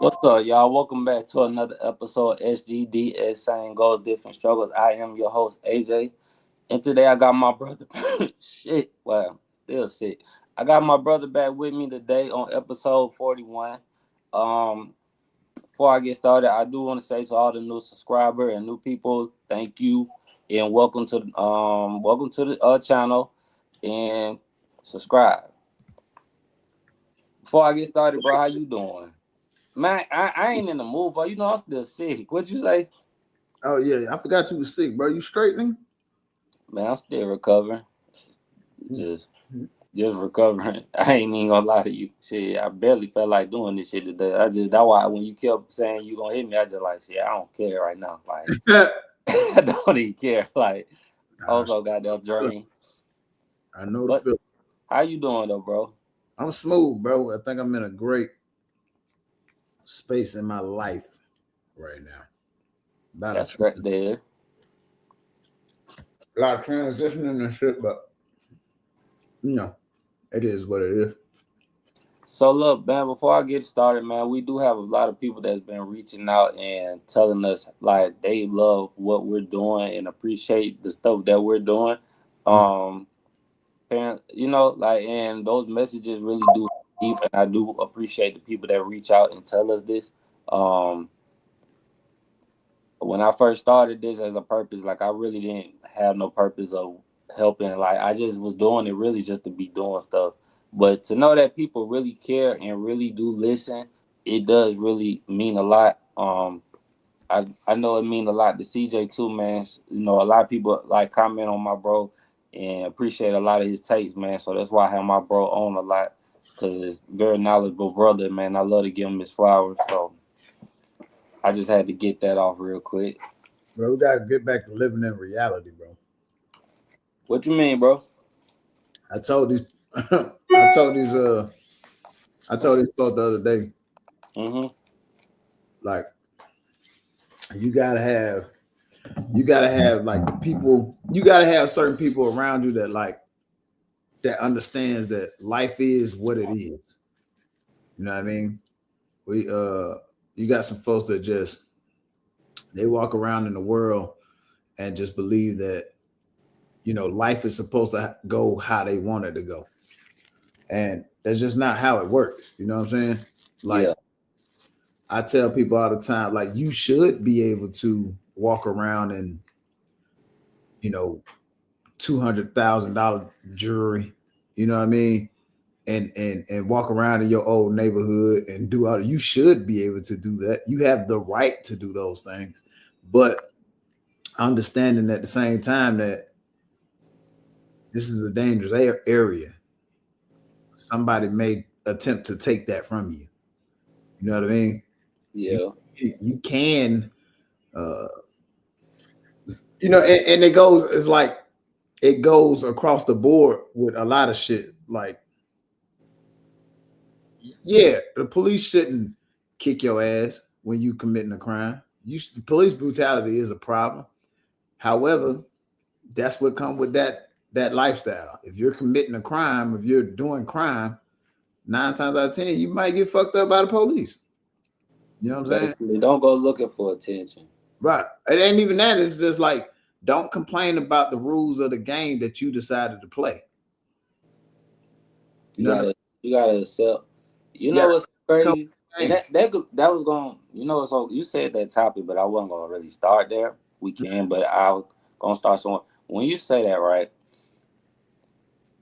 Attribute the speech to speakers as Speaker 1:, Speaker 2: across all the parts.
Speaker 1: What's up, y'all? Welcome back to another episode of SGDS, Same Goals, Different Struggles. I am your host, Ajay. And today I got my brother. Shit, wow, still sick. I got my brother back with me today on episode 41. Um, Before I get started, I do want to say to all the new subscriber and new people, thank you and welcome to the channel and subscribe. Before I get started, bro, how you doing? Man, I ain't in the mood for I'm still sick. What'd you say?
Speaker 2: Oh yeah, I forgot you was sick, bro. You straightening?
Speaker 1: Man, I'm still recovering. Just just recovering. I ain't even gonna lie to you. Shit, I barely felt like doing this shit today. That's why when you kept saying you gonna hit me, I just like shit, I don't care right now. Like I don't even care. Like
Speaker 2: Gosh,
Speaker 1: also got that drain.
Speaker 2: I know the
Speaker 1: But
Speaker 2: feel.
Speaker 1: how you doing though, bro?
Speaker 2: I'm smooth, bro. I think I'm in a great space in my life right now. About
Speaker 1: That's great there.
Speaker 2: a lot of transitioning and shit, but you know, it is what it is.
Speaker 1: So look, man, before I get started, man, we do have a lot of people that's been reaching out and telling us like they love what we're doing and appreciate the stuff that we're doing.
Speaker 2: Mm.
Speaker 1: Um like and those messages really do deep and I do appreciate the people that reach out and tell us this. Um when I first started this as a purpose, like I really didn't have no purpose of helping. Like I just was doing it really just to be doing stuff. But to know that people really care and really do listen, it does really mean a lot. I know it mean a lot to CJ too, man. A lot of people like comment on my bro and appreciate a lot of his takes, man. So that's why I have my bro on a lot because it's very knowledgeable brother, man. I love to give him his flowers. So I just had to get that off real quick.
Speaker 2: Bro, we gotta get back to living in reality, bro.
Speaker 1: What you mean, bro?
Speaker 2: I told these, I told these, I told these folks the other day,
Speaker 1: Mm-hmm.
Speaker 2: like you gotta have, you gotta have like the people, you gotta have certain people around you that that understands that life is what it is. You know what I mean? We you got some folks that just they walk around in the world and just believe that life is supposed to go how they want it to go, and that's just not how it works. You know what I'm saying? Like
Speaker 1: Yeah.
Speaker 2: I tell people all the time, like you should be able to walk around in you know $200,000 jewelry. You know what I mean? And walk around in your old neighborhood and do all. You should be able to do that. You have the right to do those things, but understanding at the same time that this is a dangerous area. Somebody may attempt to take that from you. You know what I mean? You
Speaker 1: Yeah.
Speaker 2: you can, uh, and it goes. It's like it goes across the board with a lot of shit. Like, yeah, the police shouldn't kick your ass when you committing a crime. Police brutality is a problem. However, that's what comes with that lifestyle. If you're committing a crime, if you're doing crime, 9 times out of 10, you might get fucked up by the police. You know what I'm saying?
Speaker 1: Basically, don't go looking for attention.
Speaker 2: Right. It ain't even that. It's just like don't complain about the rules of the game that you decided to play. You
Speaker 1: You
Speaker 2: know what I mean?
Speaker 1: gotta you gotta accept. You
Speaker 2: You
Speaker 1: know
Speaker 2: gotta
Speaker 1: what's
Speaker 2: come
Speaker 1: crazy? And
Speaker 2: game.
Speaker 1: that was going. So you said that topic, but I wasn't gonna really start there. We can, but I was gonna start somewhere. When you say that, right?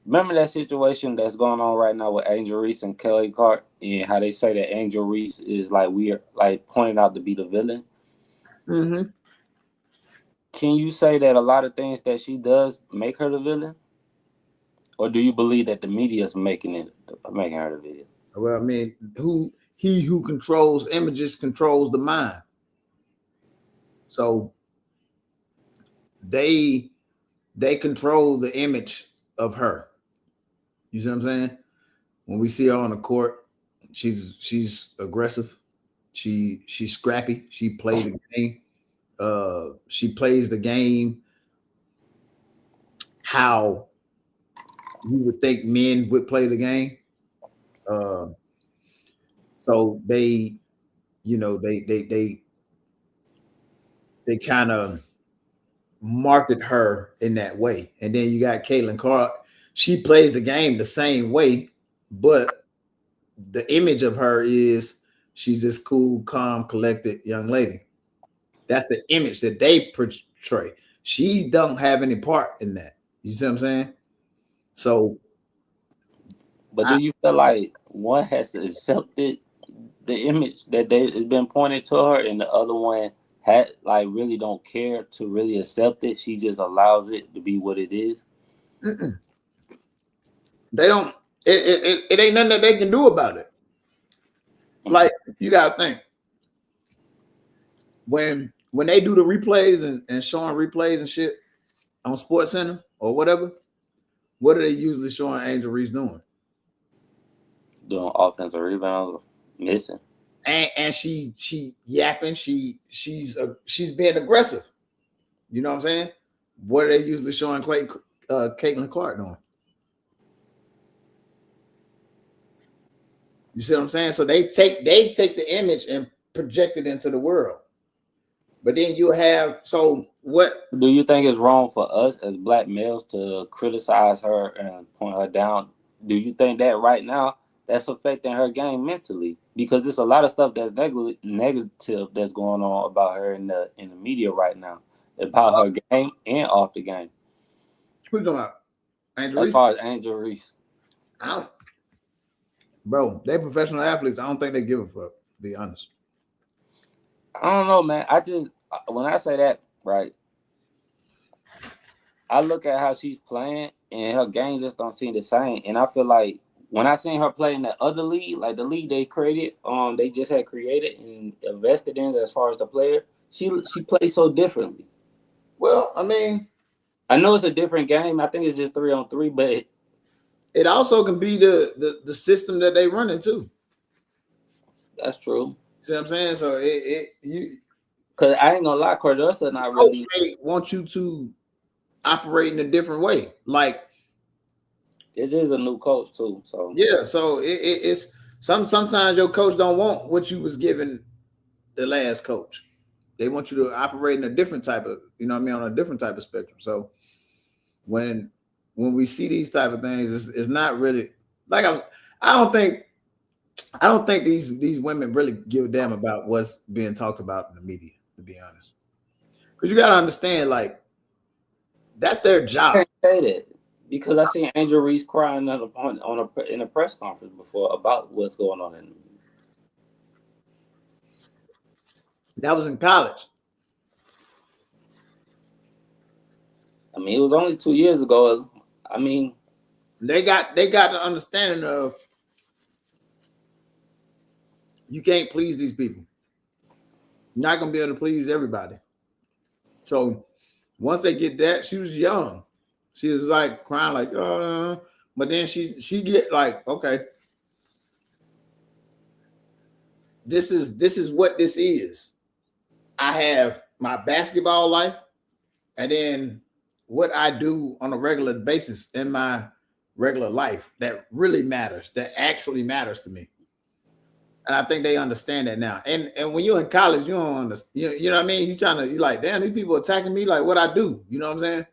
Speaker 1: Remember that situation that's going on right now with Angel Reese and Kelly Clark, and how they say that Angel Reese is like weird, like pointed out to be the villain.
Speaker 2: Mm-hmm.
Speaker 1: Can you say that a lot of things that she does make her the villain, or do you believe that the media is making her the villain?
Speaker 2: Well, I mean, who controls images controls the mind. So they they control the image of her. You see what I'm saying? When we see her on the court, she's aggressive. She's scrappy. She played the game. She plays the game how you would think men would play the game. Uh, so they kind of market her in that way. And then you got Caitlin Clark. She plays the game the same way, but the image of her is she's this cool, calm, collected young lady. That's the image that they portray. She don't have any part in that. You see what I'm saying? So
Speaker 1: But do
Speaker 2: I,
Speaker 1: you feel like one has accepted the image that they has been pointed to her, and the other one had like really don't care to really accept it? She just allows it to be what it is.
Speaker 2: they don't. It ain't nothing that they can do about it.
Speaker 1: Mm.
Speaker 2: Like you gotta think when they do the replays and showing replays and shit on Sports Center or whatever, what are they usually showing Angel Reese doing?
Speaker 1: Doing offensive rebounds, missing.
Speaker 2: And she yapping, she's being aggressive. You know what I'm saying? What are they usually showing Caitlin Clark doing? You see what I'm saying? So they take the image and project it into the world. But then you have so what?
Speaker 1: Do you think it's wrong for us as black males to criticize her and point her down? Do you think that right now that's affecting her game mentally? Because there's a lot of stuff that's negative that's going on about her in the media right now, about her game and off the game.
Speaker 2: Who's talking about? Angel
Speaker 1: As
Speaker 2: Reese?
Speaker 1: far as Angel Reese,
Speaker 2: I don't, bro. They professional athletes. I don't think they give a fuck. To be honest.
Speaker 1: I don't know, man. I just when I say that, right, I look at how she's playing and her game just don't seem the same. And I feel like when I seen her play in the other league, like the league they created, they just had created and invested in as far as the player, she plays so differently.
Speaker 2: Well, I mean,
Speaker 1: I know it's a different game. I think it's just 3-on-3, but
Speaker 2: it also can be the system that they run into.
Speaker 1: that's true.
Speaker 2: See what I'm saying? So it you
Speaker 1: Cause I ain't gonna lie, Cordova not
Speaker 2: coach
Speaker 1: really.
Speaker 2: may want you to operate in a different way. Like
Speaker 1: It is a new coach too, so
Speaker 2: yeah, so it's sometimes your coach don't want what you was given the last coach. They want you to operate in a different type of, you know what I mean, on a different type of spectrum. So when when we see these type of things, it's not really like I was. I don't think I don't think these women really give a damn about what's being talked about in the media. To be honest, because you got to understand, like that's their
Speaker 1: I
Speaker 2: job.
Speaker 1: can't say that because I seen Angel Reese crying in a press conference before about what's going on in.
Speaker 2: That was in college.
Speaker 1: I mean, it was only 2 years ago. I mean,
Speaker 2: They got the understanding of you can't please these people. You're not gonna be able to please everybody. So once they get that, she was young. She was like crying, like, but then she get like, okay, this is what this is. I have my basketball life, and then what I do on a regular basis in my regular life that really matters, that actually matters to me. And I think they understand that now. And when you're in college, you don't understand. You know what I mean? You like, damn, these people attacking me like what I do. You know what I'm saying?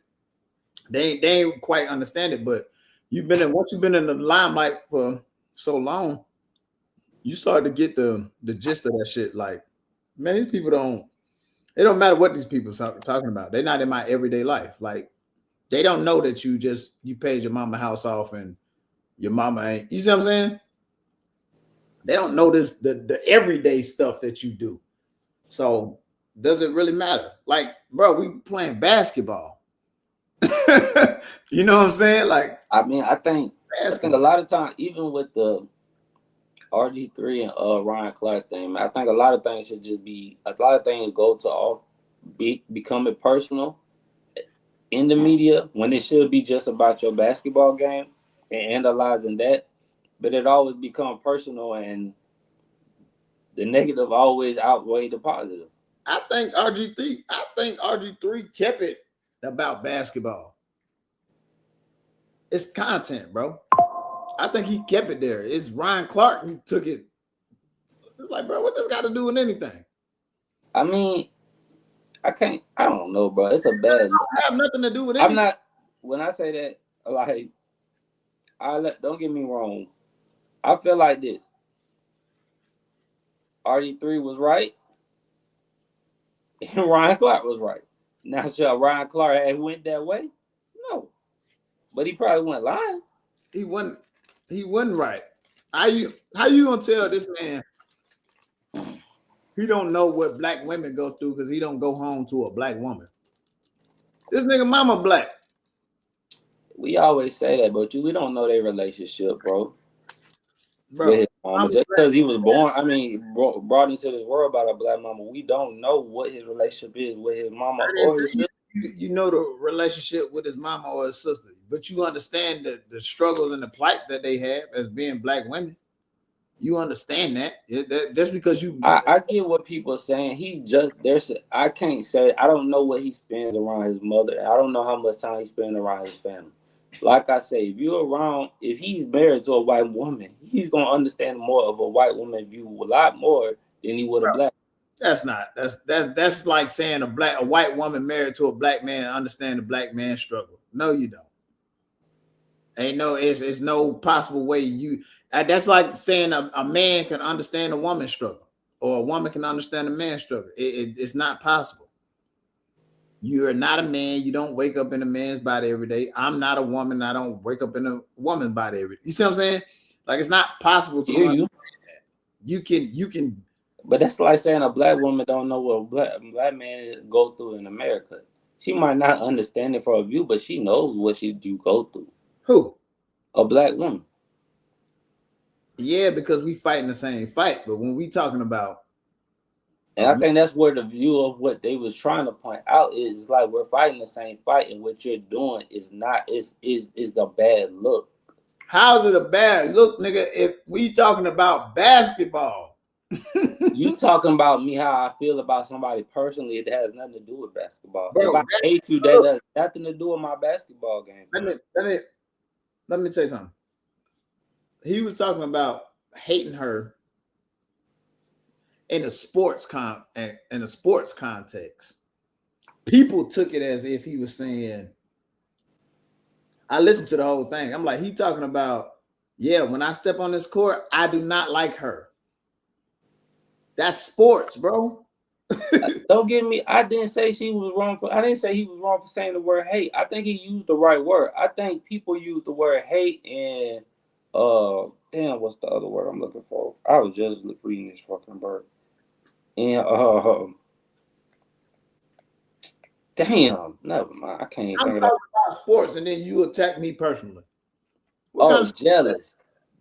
Speaker 2: They ain't quite understand it, but once you've been in the limelight for so long, you start to get the gist of that shit. Like, man, these people don't. It don't matter what these people talking about. They're not in my everyday life. Like, they don't know that you paid your mama house off and your mama ain't. You see what I'm saying? They don't know this the everyday stuff that you do. So does it really matter? Like, bro, we playing basketball. You know what I'm saying? Like
Speaker 1: I mean, I think a
Speaker 2: basketball.
Speaker 1: lot of times, even with the RG3 and Ryan Clark thing, man, I think a lot of things should just be a lot of things go to all becoming personal in the media when it should be just about your basketball game and analyzing that. But it always become personal, and the negative always outweigh the positive.
Speaker 2: I think RG3 kept it about basketball. It's content, bro. I think he kept it there. It's Ryan Clark who took it It's like, bro, what this got to do with anything?
Speaker 1: I mean, I can't. I don't know, bro. It's a bad look.
Speaker 2: I have nothing to do with
Speaker 1: I'm
Speaker 2: anything.
Speaker 1: not. When I say that, like, don't get me wrong. I feel like this. RD3 was right, and Ryan Clark was right. Now, sure, Ryan Clark had went that way? No, but he probably went lying.
Speaker 2: He wasn't. He wasn't right. How you gonna tell this man he don't know what black women go through because he don't go home to a black woman? This nigga mama black.
Speaker 1: We always say that, but we don't know their relationship, bro. With
Speaker 2: Bro,
Speaker 1: his mama,
Speaker 2: mama
Speaker 1: just
Speaker 2: black.
Speaker 1: because he was born, I mean, brought into this world by a black mama, we don't know what his relationship is with his mama
Speaker 2: I didn't
Speaker 1: or his
Speaker 2: say
Speaker 1: sister.
Speaker 2: you know the relationship with his mama or his sister, but you understand the struggles and the plights that they have as being black women. You understand that just because you
Speaker 1: I get what people are saying. He just there's I can't say I don't know what he spends around his mother. I don't know how much time he spends around his family. Like I say, if he's married to a white woman, he's gonna understand more of a white woman view a lot more than he would a black.
Speaker 2: that's not that's like saying a white woman married to a black man understand the black man's struggle. No, you don't. Ain't no it's no possible way you that's like saying a man can understand a woman's struggle or a woman can understand a man's struggle. It's not possible. You are not a man. You don't wake up in a man's body every day. I'm not a woman. I don't wake up in a woman's body every day. You see what I'm saying? Like it's not possible to
Speaker 1: Hear you.
Speaker 2: you can
Speaker 1: But that's like saying a black woman don't know what a black man go through in America. She might not understand it for a view, but she knows what you go through.
Speaker 2: who?
Speaker 1: A black woman.
Speaker 2: Yeah, because we fighting the same fight. But when we talking about
Speaker 1: And I think that's where the view of what they was trying to point out is like we're fighting the same fight, and what you're doing is not is the bad look.
Speaker 2: how's it a bad look, nigga? If we talking about basketball,
Speaker 1: You talking about me how I feel about somebody personally, it has nothing to do with basketball. If
Speaker 2: bro.
Speaker 1: I hate you, that has nothing to do with my basketball game.
Speaker 2: Let me tell you something. He was talking about hating her in a in a sports context. People took it as if he was saying. I listened to the whole thing. I'm like, he talking about, yeah, when I step on this court, I do not like her. That's sports, bro.
Speaker 1: Don't get me. I didn't say she was wrong for. I didn't say he was wrong for saying the word hate. I think he used the right word. I think people use the word hate and damn, what's the other word I'm looking for? I was just reading this fucking bird. And damn, never mind. I can't even
Speaker 2: I'm
Speaker 1: think of that.
Speaker 2: talking about sports, and then you attack me personally. What kind
Speaker 1: Oh,
Speaker 2: of
Speaker 1: jealous.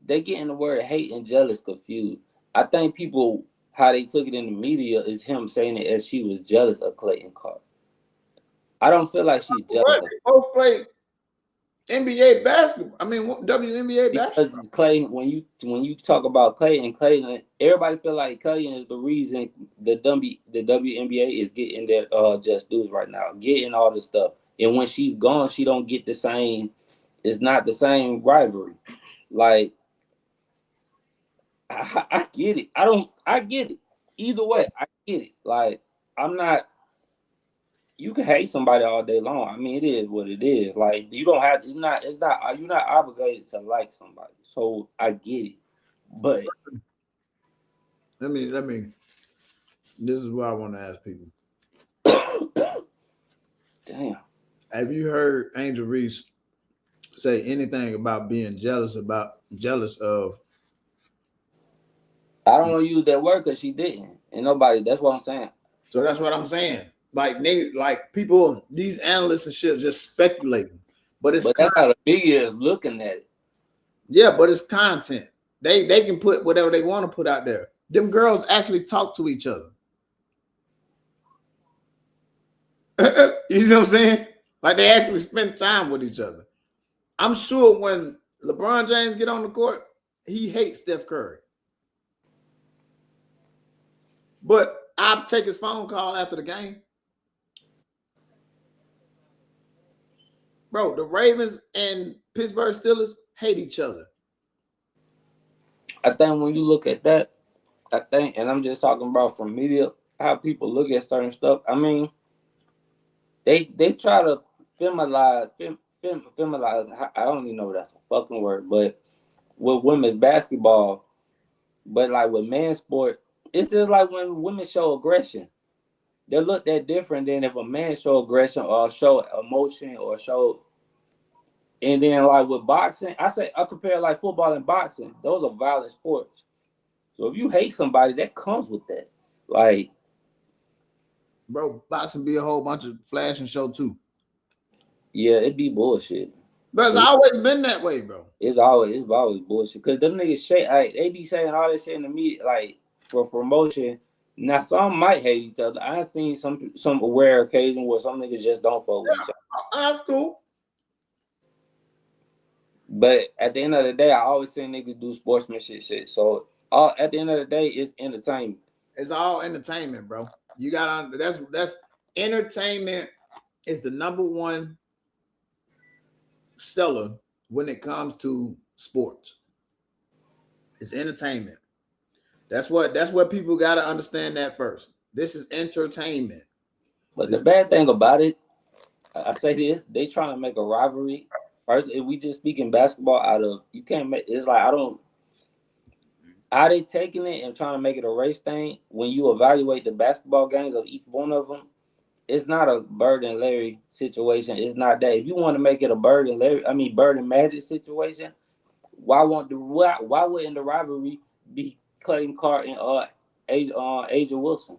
Speaker 1: They getting the word hate and jealous confused. I think people how they took it in the media is him saying it as she was jealous of Clayton Clark. I don't feel like she's jealous
Speaker 2: what?
Speaker 1: of
Speaker 2: They both play NBA basketball. I mean, WNBA
Speaker 1: because
Speaker 2: basketball.
Speaker 1: Clay, when you talk about Clayton, everybody feel like Clayton is the reason the WNBA is getting their just dues right now, getting all this stuff. And when she's gone, she don't get the same. It's not the same rivalry. Like I get it. I get it. Either way, I get it. Like I'm not. You can hate somebody all day long. I mean, it is what it is. Like you don't have. You're not. It's not. You're not obligated to like somebody. So I get it. But
Speaker 2: Let me. This is what I want to ask people.
Speaker 1: damn,
Speaker 2: Have you heard Angel Reese say anything about being jealous of?
Speaker 1: I don't know use that word because she didn't, and nobody. That's what I'm saying.
Speaker 2: So that's what I'm saying. Like niggas, like people, these analysts and shit just speculating. But it's
Speaker 1: But that's how the media is looking at it.
Speaker 2: yeah, but it's content. They can put whatever they want to put out there. Them girls actually talk to each other. You see what I'm saying? Like they actually spend time with each other. I'm sure when LeBron James get on the court, he hates Steph Curry. But I'll take his phone call after the game. Bro, the Ravens and Pittsburgh Steelers hate each other.
Speaker 1: I think when you look at that, I think, and I'm just talking about from media, how people look at certain stuff. I mean, they try to feminize. I don't even know if that's a fucking word, but with women's basketball, but like with men's sport, it's just like when women show aggression, they look that different than if a man show aggression or show emotion or show. And then like with boxing, I compare like football and boxing. Those are violent sports. So if you hate somebody, that comes with that. Like,
Speaker 2: Bro, boxing be a whole bunch of flash and show too.
Speaker 1: yeah, it be bullshit.
Speaker 2: But it's
Speaker 1: It,
Speaker 2: always been that way, bro.
Speaker 1: it's always bullshit. Cause them niggas shit, like, they be saying all this shit in the media, like for promotion. Now some might hate each other. I've seen some rare occasion where some niggas just don't fuck with each other.
Speaker 2: That's cool.
Speaker 1: But at the end of the day, I always see niggas do sportsmanship shit. So at the end of the day, it's entertainment.
Speaker 2: It's all entertainment, bro. You got to that's entertainment is the number one seller when it comes to sports. It's entertainment. That's what people got to understand that first. This is entertainment.
Speaker 1: But the bad thing about it, I say this: they trying to make a rivalry. First, if we just speaking basketball out of, you can't make. It's like I don't. Are they taking it and trying to make it a race thing? When you evaluate the basketball games of each one of them, it's not a Bird and Larry situation. It's not that. If you want to make it a Bird and Magic situation, why wouldn't the rivalry be Clayton Clark and Asia Wilson?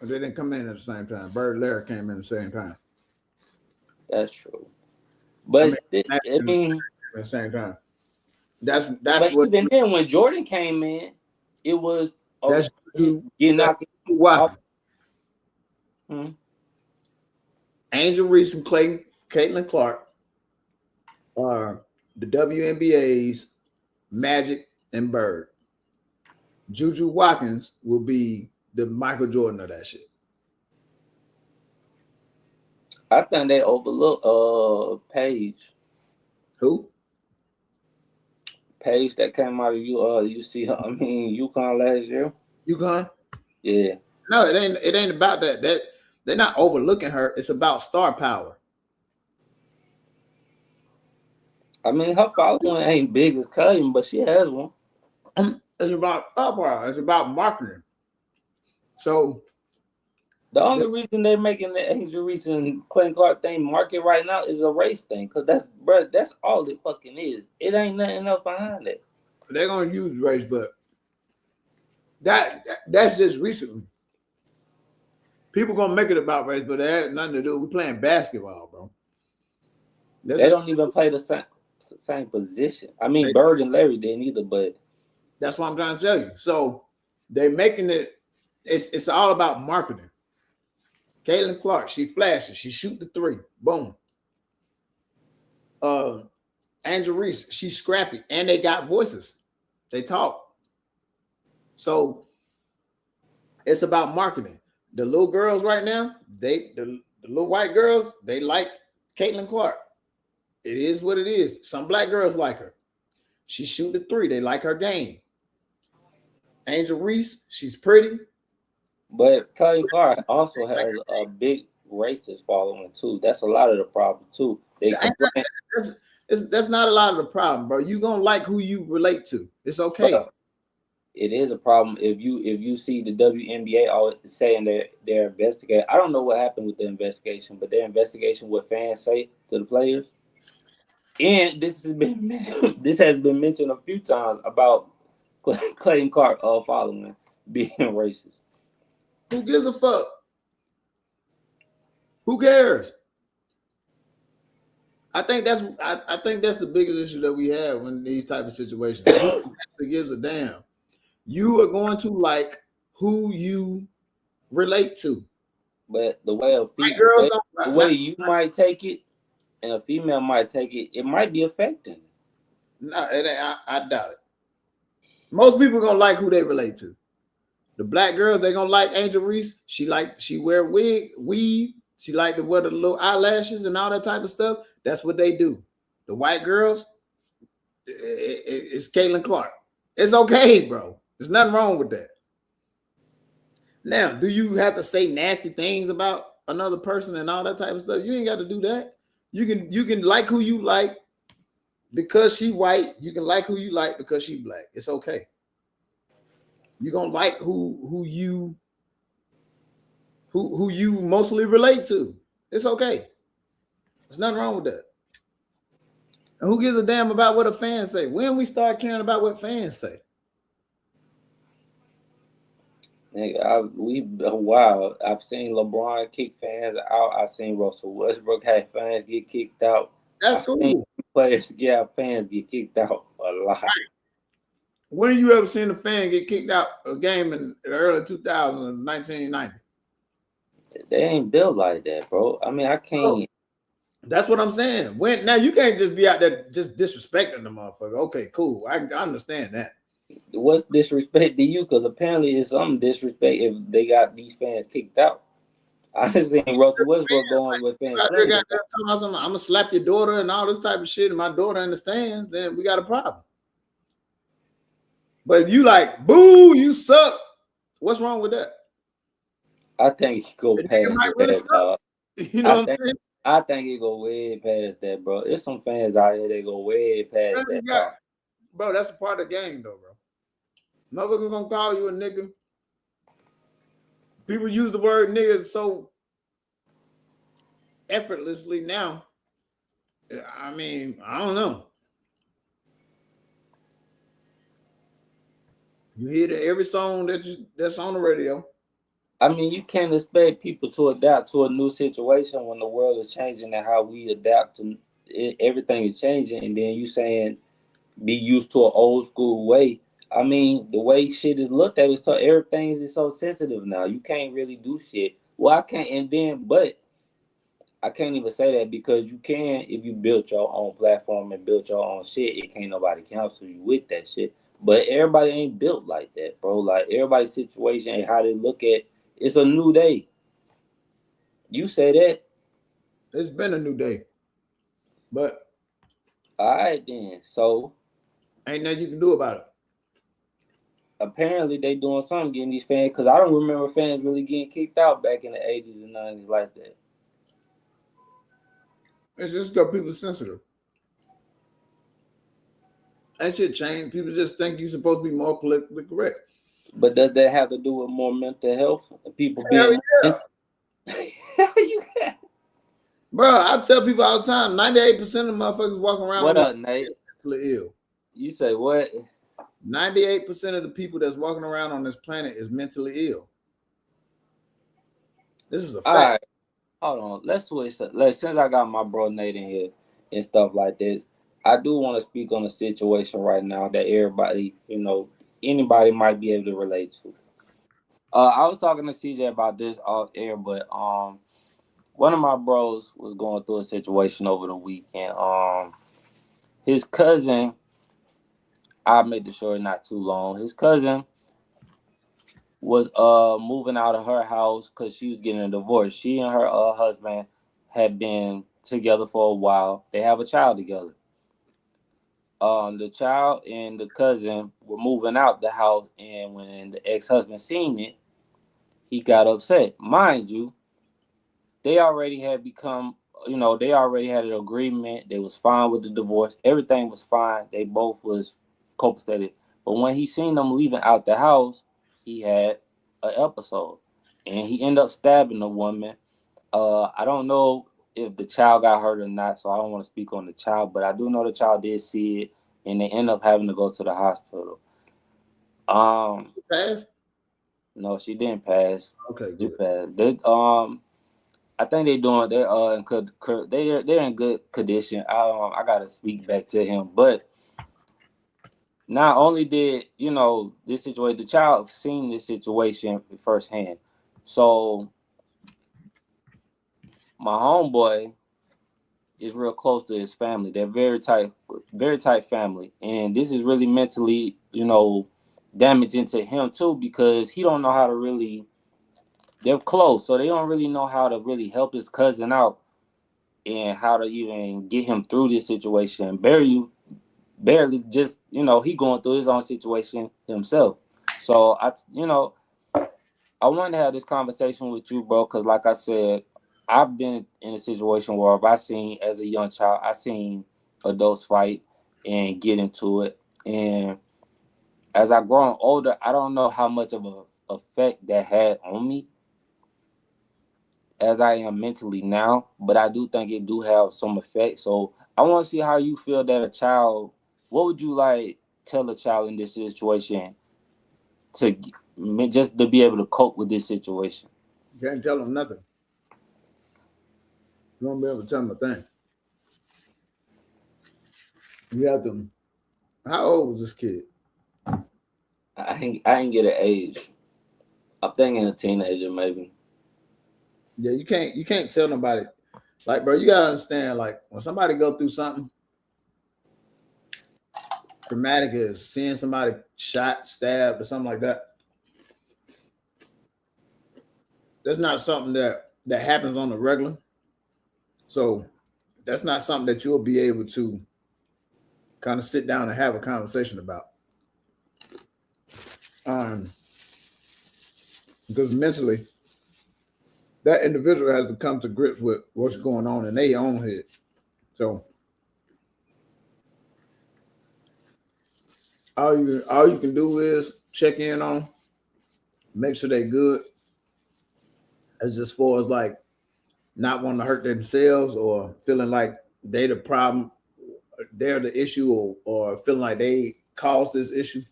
Speaker 2: But they didn't come in at the same time. Bird and Larry came in at the same time.
Speaker 1: That's true.
Speaker 2: I
Speaker 1: But
Speaker 2: mean,
Speaker 1: I mean,
Speaker 2: at the same time. That's
Speaker 1: but
Speaker 2: what
Speaker 1: even then, when Jordan came in, it was
Speaker 2: that's
Speaker 1: getting
Speaker 2: that's
Speaker 1: knocked
Speaker 2: why
Speaker 1: off. Hmm.
Speaker 2: Angel Reese and Caitlin Clark are the WNBA's Magic and Bird. Juju Watkins will be the Michael Jordan of that shit.
Speaker 1: I think they overlooked Paige.
Speaker 2: Who?
Speaker 1: Paige that came out of UConn last year.
Speaker 2: UConn?
Speaker 1: Yeah.
Speaker 2: No, it ain't. It ain't about that. That they're not overlooking her. It's about star power.
Speaker 1: I mean, her following ain't big as Cutting, but she has one.
Speaker 2: It's about star power. It's about marketing. So
Speaker 1: The only reason they're making the Angel Reese and Clayton Clark thing market right now is a race thing, cause that's all it fucking is. It ain't nothing else behind it.
Speaker 2: they're gonna use race, but that's just recently. People gonna make it about race, but that has nothing to do. We're playing basketball, bro.
Speaker 1: They don't even play the same position. I mean, Bird and Larry didn't either, but
Speaker 2: that's what I'm trying to tell you. So they're making it. It's all about marketing. Caitlin Clark, she flashes, she shoot the three, boom. Angel Reese, she's scrappy, and they got voices. They talk. So it's about marketing. The little girls right now, the little white girls, they like Caitlin Clark. It is what it is. Some black girls like her. She shoot the three. They like her game. Angel Reese, she's pretty.
Speaker 1: But Cutting Clark also has a big racist following too. That's a lot of the problem too. They complain.
Speaker 2: That's not a lot of the problem, bro. You gonna like who you relate to. It's okay.
Speaker 1: But it is a problem if you see the WNBA always saying that they're investigating. I don't know what happened with the investigation, but their investigation, what fans say to the players, and this has been mentioned a few times about Clayton Clark following being racist.
Speaker 2: Who gives a fuck? Who cares? I think that's the biggest issue that we have in these type of situations. Who actually gives a damn? You are going to like who you relate to.
Speaker 1: But the way the way you might take it and a female might take it, it might be affecting.
Speaker 2: No, it ain't, I doubt it. Most people are gonna like who they relate to. The black girls, they're gonna like Angel Reese. She wear weave. She like to wear the little eyelashes and all that type of stuff. That's what they do. The white girls, it's Caitlin Clark. It's okay, bro. There's nothing wrong with that. Now, do you have to say nasty things about another person and all that type of stuff? You ain't got to do that. You can like who you like because she white. You can like who you like because she black. It's okay. You're gonna like who you mostly relate to. It's okay. There's nothing wrong with that. And who gives a damn about what a fan say? When we start caring about what fans say?
Speaker 1: Nigga, wow. I've seen LeBron kick fans out. I've seen Russell Westbrook have fans get kicked out.
Speaker 2: That's
Speaker 1: I've seen
Speaker 2: cool.
Speaker 1: players get fans get kicked out a lot.
Speaker 2: When have you ever seen a fan get kicked out a game in the early 2000s, 1990?
Speaker 1: They ain't built like that, bro. I mean, I can't.
Speaker 2: That's what I'm saying. When now you can't just be out there just disrespecting the motherfucker. Okay, cool. I understand that.
Speaker 1: What's disrespect to you? Because apparently it's some disrespect if they got these fans kicked out. I seen Russell Westbrook going with fans
Speaker 2: Out there
Speaker 1: playing.
Speaker 2: got that talking about something, I'm gonna slap your daughter and all this type of shit, and my daughter understands, then we got a problem. But if you like, boo, you suck. What's wrong with that?
Speaker 1: I think he go
Speaker 2: The nigga
Speaker 1: past
Speaker 2: might really
Speaker 1: that, dog.
Speaker 2: suck. You know
Speaker 1: I
Speaker 2: what I'm
Speaker 1: think
Speaker 2: saying?
Speaker 1: I think it go way past that, bro. There's some fans out here that go way past that, dog.
Speaker 2: Bro, that's a part of the game, though, bro. Motherfuckers gonna call you a nigga. People use the word nigga so effortlessly now. I mean, I don't know. You hear that every song that's on the radio.
Speaker 1: I mean, you can't expect people to adapt to a new situation when the world is changing and how we adapt to it, everything is changing. And then you saying be used to an old school way. I mean, the way shit is looked at is so everything is so sensitive now. You can't really do shit. Well, I can't, and then but I can't even say that because you can if you built your own platform and built your own shit. It can't nobody counsel you with that shit. But everybody ain't built like that, bro. Like everybody's situation and how they look at it's a new day. You say that,
Speaker 2: It's been a new day, but
Speaker 1: all right then. So
Speaker 2: ain't nothing you can do about it.
Speaker 1: apparently they doing something getting these fans because I don't remember fans really getting kicked out back in the 80s and 90s like that.
Speaker 2: It's just got people sensitive. That shit changed. People just think you're supposed to be more politically correct.
Speaker 1: But does that have to do with more mental health? People
Speaker 2: Hell
Speaker 1: being
Speaker 2: yeah.
Speaker 1: more you got.
Speaker 2: Bro, I tell people all the time, 98% of motherfuckers walking around
Speaker 1: What
Speaker 2: on this
Speaker 1: up, Nate?
Speaker 2: mentally ill.
Speaker 1: You say what?
Speaker 2: 98% of the people that's walking around on this planet is mentally ill. This is a
Speaker 1: All
Speaker 2: fact.
Speaker 1: right, hold on. Let's switch. Since I got my bro Nate in here and stuff like this, I do want to speak on a situation right now that everybody, anybody might be able to relate to. I was talking to CJ about this off air, but one of my bros was going through a situation over the weekend. His cousin, I'll make the story not too long. His cousin was moving out of her house because she was getting a divorce. She and her husband had been together for a while. They have a child together. The child and the cousin were moving out the house, and when the ex husband seen it, he got upset. Mind you, they already had become, they already had an agreement. They was fine with the divorce. Everything was fine. They both was copacetic. But when he seen them leaving out the house, he had an episode, and he ended up stabbing the woman. I don't know if the child got hurt or not, so I don't want to speak on the child, but I do know the child did see it, and they end up having to go to the hospital. Um,
Speaker 2: Pass?
Speaker 1: no, she didn't pass.
Speaker 2: Okay,
Speaker 1: She
Speaker 2: good.
Speaker 1: passed. I think they're in good they're in good condition. I gotta speak back to him, but not only did this situation, the child seen this situation firsthand. So my homeboy is real close to his family. They're very tight family, and this is really mentally damaging to him too because he don't know how to really. They're close, so they don't really know how to really help his cousin out and how to even get him through this situation. barely just, he going through his own situation himself. So I wanted to have this conversation with you, bro, because like I said, I've been in a situation where I seen as a young child, I seen adults fight and get into it. And as I grown older, I don't know how much of a effect that had on me as I am mentally now, but I do think it do have some effect. So I want to see how you feel that a child. What would you like tell a child in this situation to just to be able to cope with this situation?
Speaker 2: You can't tell them nothing. You won't be able to tell them a thing. You have to. How old was this kid?
Speaker 1: I ain't get an age. I'm thinking a teenager maybe.
Speaker 2: Yeah, you can't tell nobody. Like, bro, you gotta understand. Like, when somebody go through something traumatic, as seeing somebody shot, stabbed, or something like that, that's not something that happens on the regular. So that's not something that you'll be able to kind of sit down and have a conversation about. Um, because mentally, that individual has to come to grips with what's going on in their own head. So all you can do is check in on them, make sure they're good, as far as like not wanting to hurt themselves or feeling like they the problem, they're the issue, or feeling like they caused this issue.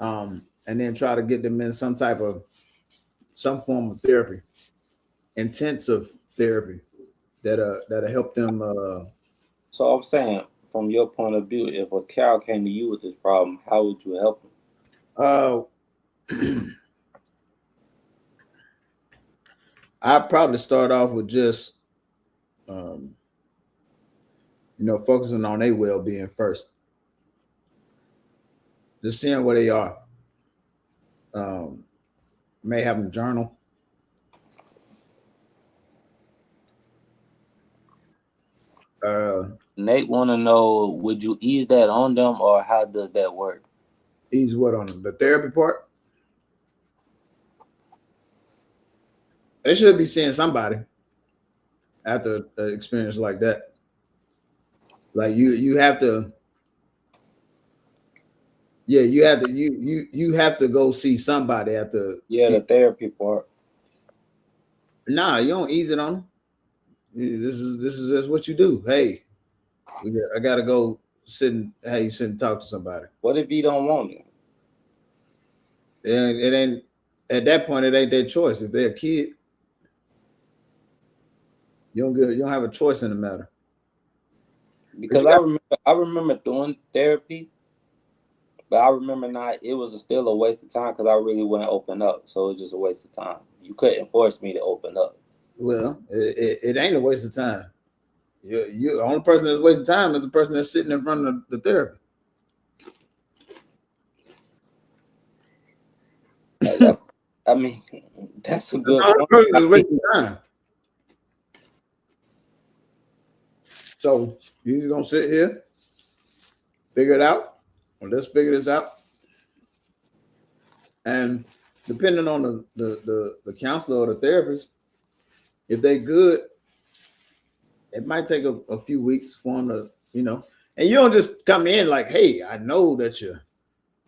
Speaker 2: And then try to get them in some form of therapy, intensive therapy that'll help them.
Speaker 1: So I'm saying, from your point of view, if a child came to you with this problem, how would you help him?
Speaker 2: Uh, I'd probably start off with just um, focusing on their well being first, just seeing where they are. Um, may have them journal. Uh,
Speaker 1: Nate want to know, would you ease that on them, or how does that work?
Speaker 2: Ease what on them? The therapy part. They should be seeing somebody after an experience like that. Like you have to, yeah, you have to go see somebody after
Speaker 1: Yeah,
Speaker 2: see.
Speaker 1: the therapy part.
Speaker 2: Nah, you don't ease it on them. This is just what you do. Hey, I gotta go sit and hey, sit and talk to somebody.
Speaker 1: What if he don't want it?
Speaker 2: And it ain't at that point. It ain't their choice. If they're a kid, you don't have a choice in the matter. But
Speaker 1: Because
Speaker 2: you got
Speaker 1: I remember doing therapy, but I remember not. It was still a waste of time because I really wouldn't open up. So it was just a waste of time. You couldn't force me to open up.
Speaker 2: well, it ain't a waste of time. You the only person that's wasting time is the person that's sitting in front of the therapy.
Speaker 1: That's, I mean, that's a
Speaker 2: The
Speaker 1: good
Speaker 2: only
Speaker 1: point.
Speaker 2: person
Speaker 1: I
Speaker 2: that's
Speaker 1: feel
Speaker 2: wasting time. So you either gonna sit here, figure it out, or let's figure this out. And depending on the counselor or the therapist, if they good, it might take a few weeks for them to, and you don't just come in like, hey, I know that your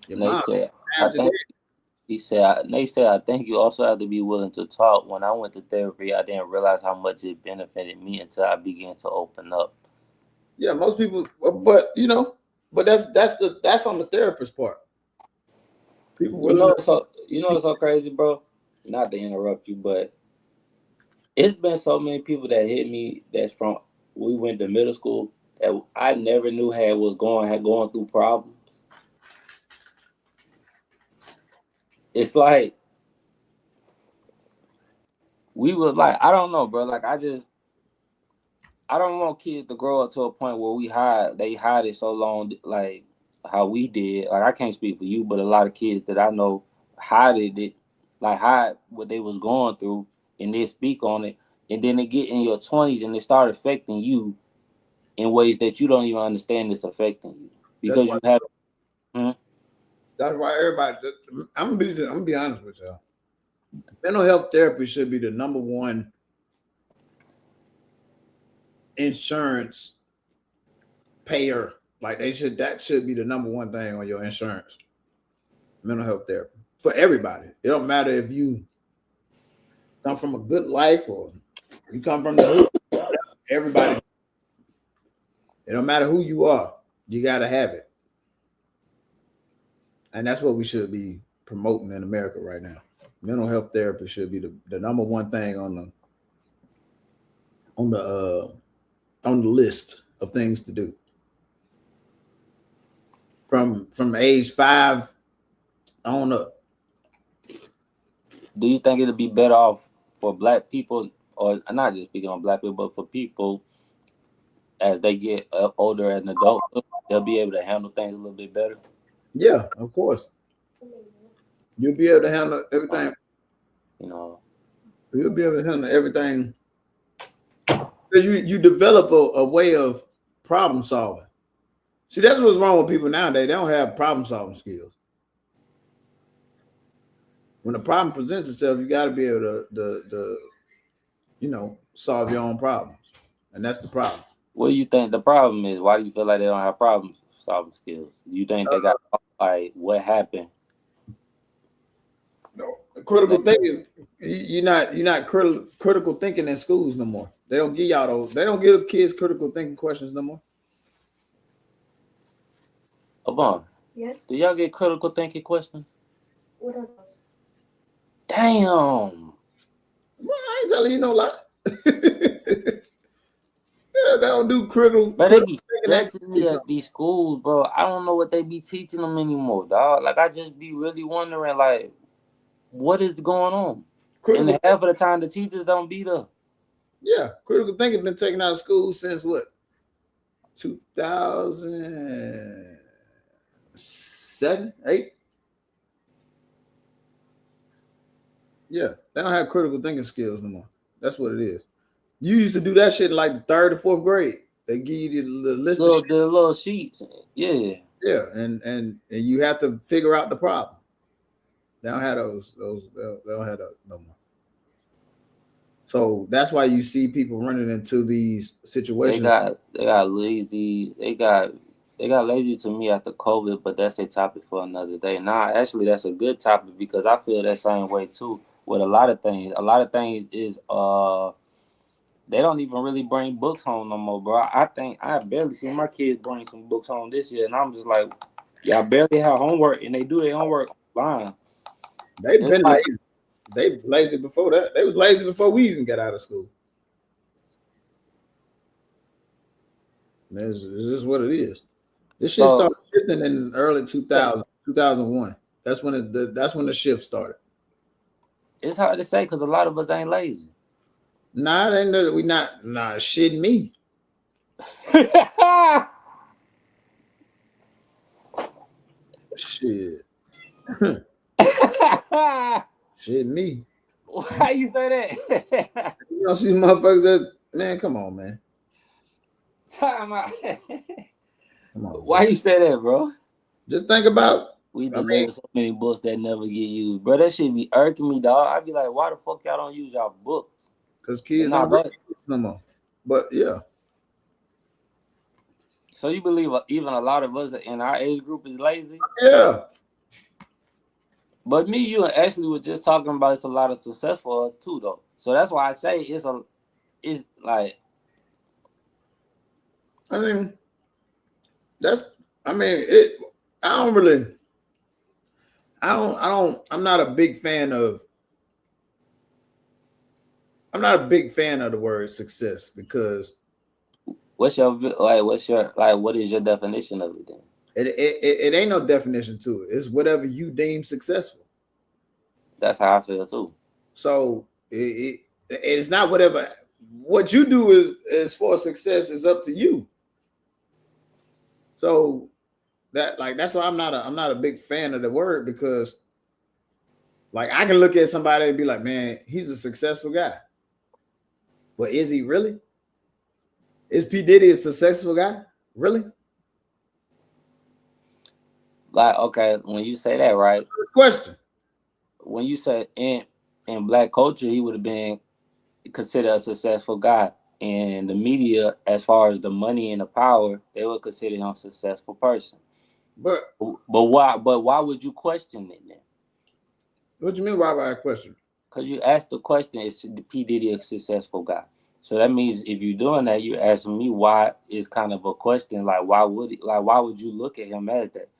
Speaker 1: Nate
Speaker 2: mom
Speaker 1: said, I
Speaker 2: stabbed your
Speaker 1: think
Speaker 2: dad.
Speaker 1: Nate said, I think you also have to be willing to talk. When I went to therapy, I didn't realize how much it benefited me until I began to open up.
Speaker 2: Yeah, most people, but that's on the therapist part. People
Speaker 1: You
Speaker 2: willing
Speaker 1: know,
Speaker 2: to.
Speaker 1: it's so crazy, bro. Not to interrupt you, but it's been so many people that hit me that's from we went to middle school that I never knew had going through problems. It's like we was like, I don't know, bro. Like I don't want kids to grow up to a point where they hide it so long, like how we did. Like I can't speak for you, but a lot of kids that I know hide it, like hide what they was going through, and they speak on it, and then they get in your 20s and they start affecting you in ways that you don't even understand it's affecting you.
Speaker 2: That's
Speaker 1: because
Speaker 2: why.
Speaker 1: you have. Hmm?
Speaker 2: That's why everybody. I'm gonna be honest with y'all. Mental health therapy should be the number one insurance payer. Like that should be the number one thing on your insurance. Mental health therapy for everybody. It don't matter if you come from a good life or you come from the hood. Everybody. It don't matter who you are. You gotta have it, and that's what we should be promoting in America right now. Mental health therapy should be the number one thing on the on the list of things to do. From age 5 on up.
Speaker 1: Do you think it'll be better off for black people, or not just speaking on black people, but for people as they get older and adult, they'll be able to handle things a little bit better?
Speaker 2: Yeah, of course. You'll be able to handle everything.
Speaker 1: You know,
Speaker 2: You'll be able to handle everything because you develop a way of problem solving. See, that's what's wrong with people nowadays. They don't have problem solving skills. When a problem presents itself, you got to be able to solve your own problems, and that's the problem.
Speaker 1: what do you think the problem is? Why do you feel like they don't have problem solving skills? Do you think they got, like, what happened?
Speaker 2: No, critical
Speaker 1: That,
Speaker 2: thinking. You're not critical thinking in schools no more. They don't give y'all those. They don't give kids critical thinking questions no more.
Speaker 1: Avon,
Speaker 3: Yes.
Speaker 1: do y'all get critical thinking questions?
Speaker 3: What are those?
Speaker 1: Damn.
Speaker 2: Well, I ain't telling you no lie. Yeah, they don't do
Speaker 1: But they
Speaker 2: critical
Speaker 1: be
Speaker 2: thinking
Speaker 1: stressing me
Speaker 2: activities.
Speaker 1: at these schools, bro. I don't know what they be teaching them anymore, dog. Like, I just be really wondering, like, what is going on?
Speaker 2: Critical,
Speaker 1: And half of the time, the teachers don't be there.
Speaker 2: yeah, critical thinking been taken out of school since what? 2007, 8. Yeah, they don't have critical thinking skills no more. That's what it is. You used to do that shit in like the third or fourth grade. They give you the list of shit.
Speaker 1: The little sheets. Yeah.
Speaker 2: Yeah, and you have to figure out the problem. They don't have those they don't have that no more. So that's why you see people running into these situations.
Speaker 1: They got lazy. They got lazy to me after COVID, but that's a topic for another day. Nah, actually, that's a good topic because I feel that same way too with a lot of things. A lot of things is they don't even really bring books home no more, bro. I think I barely seen my kids bring some books home this year, and I'm just like, y'all barely have homework, and they do their homework online.
Speaker 2: They've
Speaker 1: It's
Speaker 2: been
Speaker 1: like,
Speaker 2: lazy. They lazy before that. They was lazy before we even got out of school. It's just what it is. This shit
Speaker 1: so
Speaker 2: started shifting in early 2000, 2001. That's when the shift started.
Speaker 1: it's hard to say because a lot of us ain't lazy.
Speaker 2: Nah, it ain't that we not nah shit me. Shit. Shit me.
Speaker 1: Why you say that?
Speaker 2: You don't see motherfuckers that man, come on, man.
Speaker 1: Time out.
Speaker 2: Come on.
Speaker 1: Why you say that, bro?
Speaker 2: Just think about
Speaker 1: We
Speaker 2: I mean,
Speaker 1: deliver so many books that never get used, bro. That shit be irking me, dog. I be like, why the fuck y'all don't use y'all books?
Speaker 2: because
Speaker 1: They
Speaker 2: kids don't
Speaker 1: not
Speaker 2: read
Speaker 1: bad.
Speaker 2: no more. But yeah,
Speaker 1: So you believe even a lot of us in our age group is lazy?
Speaker 2: yeah.
Speaker 1: But me, you, and Ashley were just talking about it's a lot of success for us too, though. So that's why I say it's like
Speaker 2: I mean, that's I mean it I don't really I'm not a big fan of I'm not a big fan of the word success because
Speaker 1: what is your definition of it then?
Speaker 2: it ain't no definition to it. It's whatever you deem successful.
Speaker 1: That's how I feel too.
Speaker 2: So it's not whatever what you do is for success is up to you. So that's why I'm not a big fan of the word because like I can look at somebody and be like, man, he's a successful guy. But is he really? Is P. Diddy a successful guy? Really?
Speaker 1: Like, okay, when you say that, right?
Speaker 2: Question.
Speaker 1: When you say in black culture, he would have been considered a successful guy. In the media, as far as the money and the power, they would consider him a successful person.
Speaker 2: But
Speaker 1: But why? But why would you question it then?
Speaker 2: what you mean by question?
Speaker 1: Because you asked the question: Is P Diddy a successful guy? So that means if you're doing that, you're asking me why is kind of a question. Like why would you look at him as that?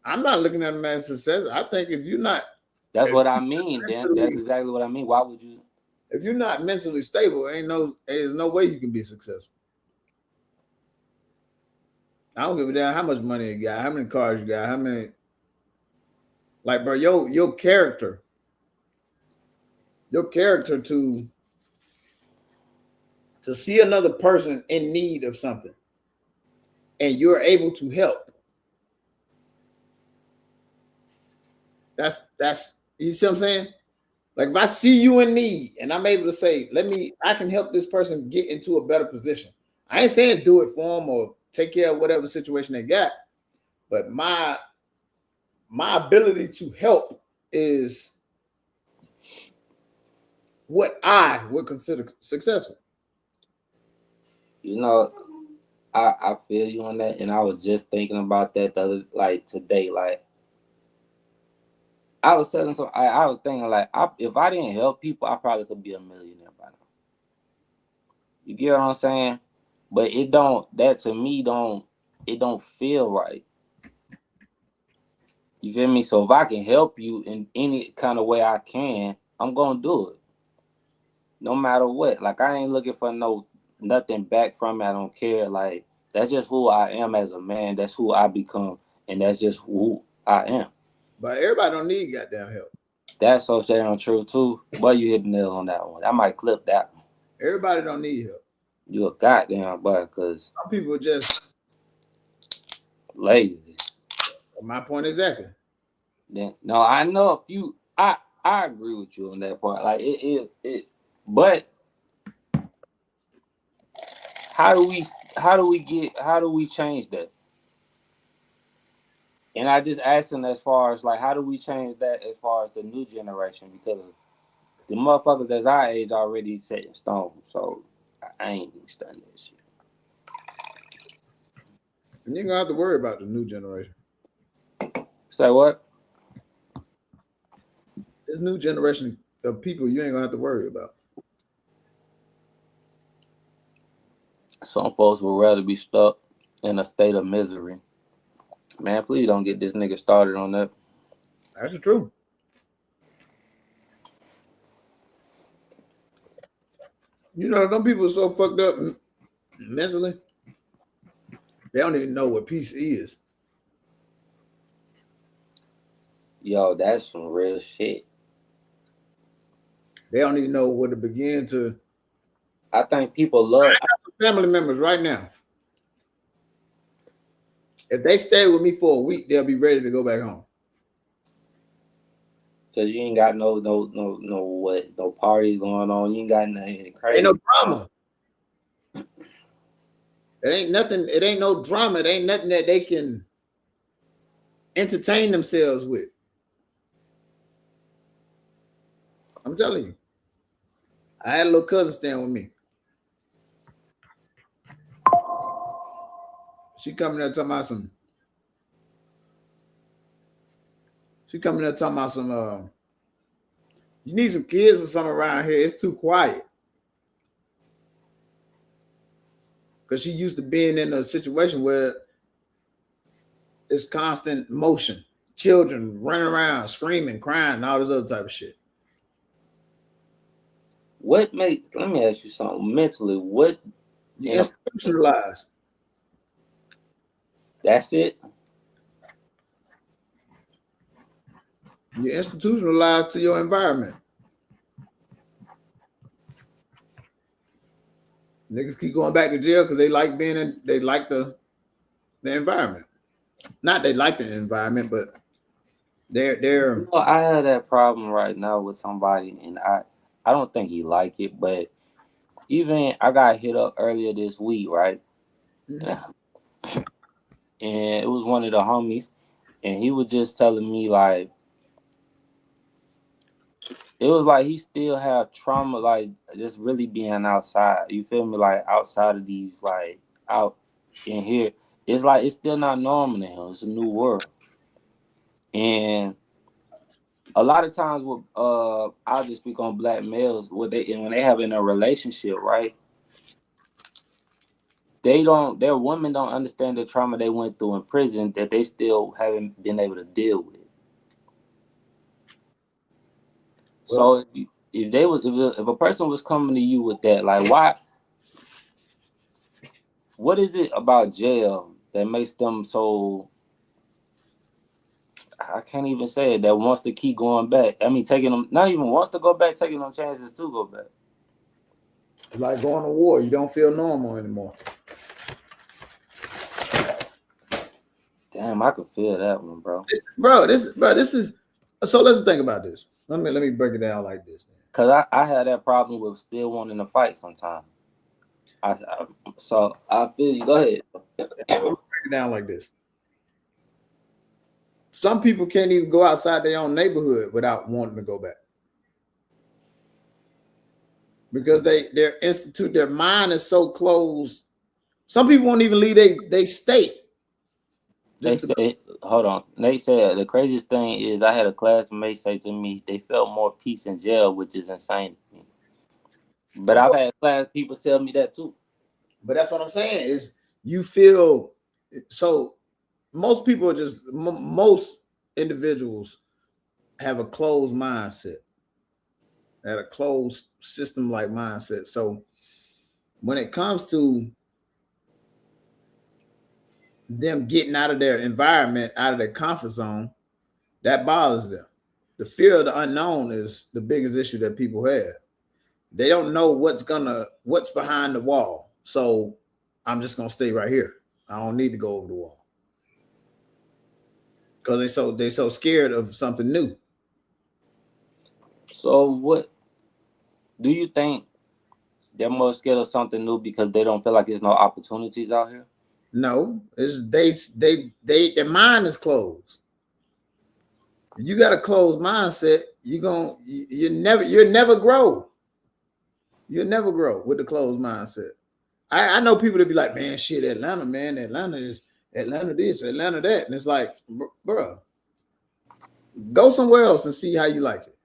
Speaker 2: I'm not looking at him as success. I think
Speaker 1: That's
Speaker 2: if
Speaker 1: what I mean. Then that's exactly what I mean. Why would you?
Speaker 2: you're not mentally stable, there's no way you can be successful. I don't give a damn how much money you got, how many cars you got, how many like bro, your character to see another person in need of something and you're able to help. That's you see what I'm saying? Like if I see you in need and I'm able to say, I can help this person get into a better position. I ain't saying do it for them or take care of whatever situation they got, but my ability to help is what I would consider successful.
Speaker 1: You know, I feel you on that, and I was just thinking about that the other, like today. Like I was telling some, I was thinking like, if I didn't help people, I probably could be a millionaire by now. You get what I'm saying? But it don't. That to me don't. It don't feel right. You feel me? So if I can help you in any kind of way I can, I'm gonna do it, no matter what. Like I ain't looking for nothing back from it. I don't care. Like that's just who I am as a man. That's who I become, and that's just who I am.
Speaker 2: But everybody don't need goddamn help.
Speaker 1: That's so damn true too. But you hit the nail on that one. I might clip that one.
Speaker 2: Everybody don't need help.
Speaker 1: You a goddamn boy, cause
Speaker 2: Some people just
Speaker 1: lazy.
Speaker 2: my point exactly.
Speaker 1: Then no, I know if you I agree with you on that part. Like it but how do we how do we change that? And I just asking as far as like how do we change that as far as the new generation because the motherfuckers that's our age already set in stone. So I ain't even studying that shit.
Speaker 2: And you ain't gonna have to worry about the new generation.
Speaker 1: Say what?
Speaker 2: This new generation of people you ain't gonna have to worry about.
Speaker 1: Some folks would rather be stuck in a state of misery. Man, please don't get this nigga started on that.
Speaker 2: That's the truth. Them people are so fucked up mentally, they don't even know what peace is.
Speaker 1: Yo, that's some real shit.
Speaker 2: They don't even know where to begin to.
Speaker 1: I think people love
Speaker 2: Family members right now, if they stay with me for a week, they'll be ready to go back home.
Speaker 1: because you ain't got no parties going on. You ain't got nothing
Speaker 2: Ain't no
Speaker 1: crazy.
Speaker 2: drama. It ain't nothing. It ain't no drama. It ain't nothing that they can entertain themselves with. I'm telling you. I had a little cousin staying with me. She coming there talking about some. She coming there talking about some. You need some kids or something around here. It's too quiet. Because she used to being in a situation where it's constant motion, children running around, screaming, crying, and all this other type of shit.
Speaker 1: What makes? Let me ask you something. Mentally, what?
Speaker 2: You institutionalized.
Speaker 1: That's it.
Speaker 2: You're institutionalized to your environment. Niggas keep going back to jail because they like being in. They like the environment. Not they like the environment, but they're.
Speaker 1: Well, I have that problem right now with somebody, and I don't think he like it, but even I got hit up earlier this week, right?
Speaker 2: Mhm.
Speaker 1: And it was one of the homies. and he was just telling me like it was like he still had trauma, like just really being outside. You feel me? Like outside of these, like out in here, it's like it's still not normal to him. It's a new world, and a lot of times with I'll just speak on black males, what they and when they have in a relationship, right? They don't, their women don't understand the trauma they went through in prison that they still haven't been able to deal with.
Speaker 2: Well,
Speaker 1: So if they was if a person was coming to you with that, like why? What is it about jail that makes them so? I can't even say it. That wants to keep going back. I mean, taking them not even wants to go back, taking them chances to go back.
Speaker 2: it's like going to war. You don't feel normal anymore.
Speaker 1: Damn, I could feel that one, bro.
Speaker 2: This is so let's think about this. Let me break it down like this.
Speaker 1: Cause I had that problem with still wanting to fight sometimes. So I feel you. Go ahead.
Speaker 2: Break it down like this. Some people can't even go outside their own neighborhood without wanting to go back. Because their mind is so closed. Some people won't even leave they state.
Speaker 1: They
Speaker 2: Just to,
Speaker 1: said, hold on. They said the craziest thing is I had a classmate say to me they felt more peace in jail, which is insane to me. But I've had class people tell me that too.
Speaker 2: but that's what I'm saying is you feel so. Most people are just most individuals have a closed mindset, at a closed system like mindset. So when it comes to them getting out of their environment, out of their comfort zone, that bothers them. The fear of the unknown is the biggest issue that people have. They don't know what's behind the wall. So I'm just gonna stay right here. I don't need to go over the wall because they so scared of something new.
Speaker 1: So what do you think they're more scared of something new because they don't feel like there's no opportunities out here?
Speaker 2: No, it's they their mind is closed. You got a closed mindset. You never grow. You'll never grow with the closed mindset. I know people that be like, man, shit, Atlanta, man, Atlanta this, Atlanta that, and it's like, bro, go somewhere else and see how you like it.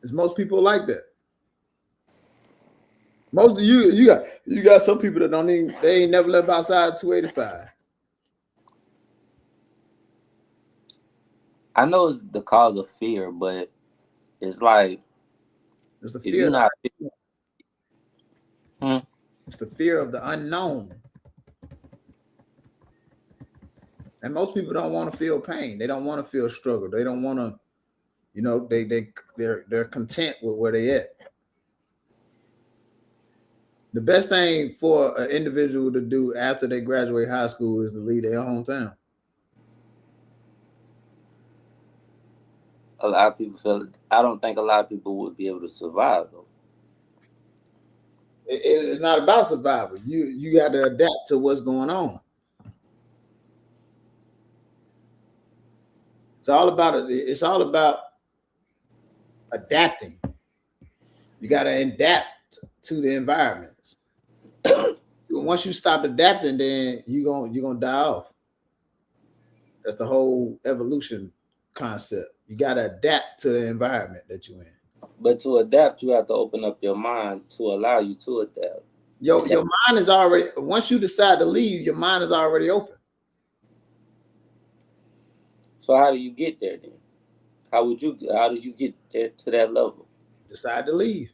Speaker 2: It's most people like that. Most of you got some people that don't even they ain't never left outside 285.
Speaker 1: I know it's the cause of fear, but it's like
Speaker 2: It's the
Speaker 1: if
Speaker 2: fear.
Speaker 1: you're not, hmm,
Speaker 2: It's the fear of the unknown. And most people don't want to feel pain. They don't want to feel struggle. They don't want to, they're content with where they at. The best thing for an individual to do after they graduate high school is to leave their hometown.
Speaker 1: a lot of people feel. I don't think a lot of people would be able to survive though.
Speaker 2: It's not about survival. You got to adapt to what's going on. It's all about it. It's all about adapting. You got to adapt to the environments. Once you stop adapting, then you're gonna die off. That's the whole evolution concept. You got to adapt to the environment that you're in.
Speaker 1: But to adapt, you have to open up your mind to allow you to adapt. And
Speaker 2: Your mind is already once you decide to leave, your mind is already open.
Speaker 1: so how do you get there then? How would you? How do you get there to that level?
Speaker 2: Decide to leave.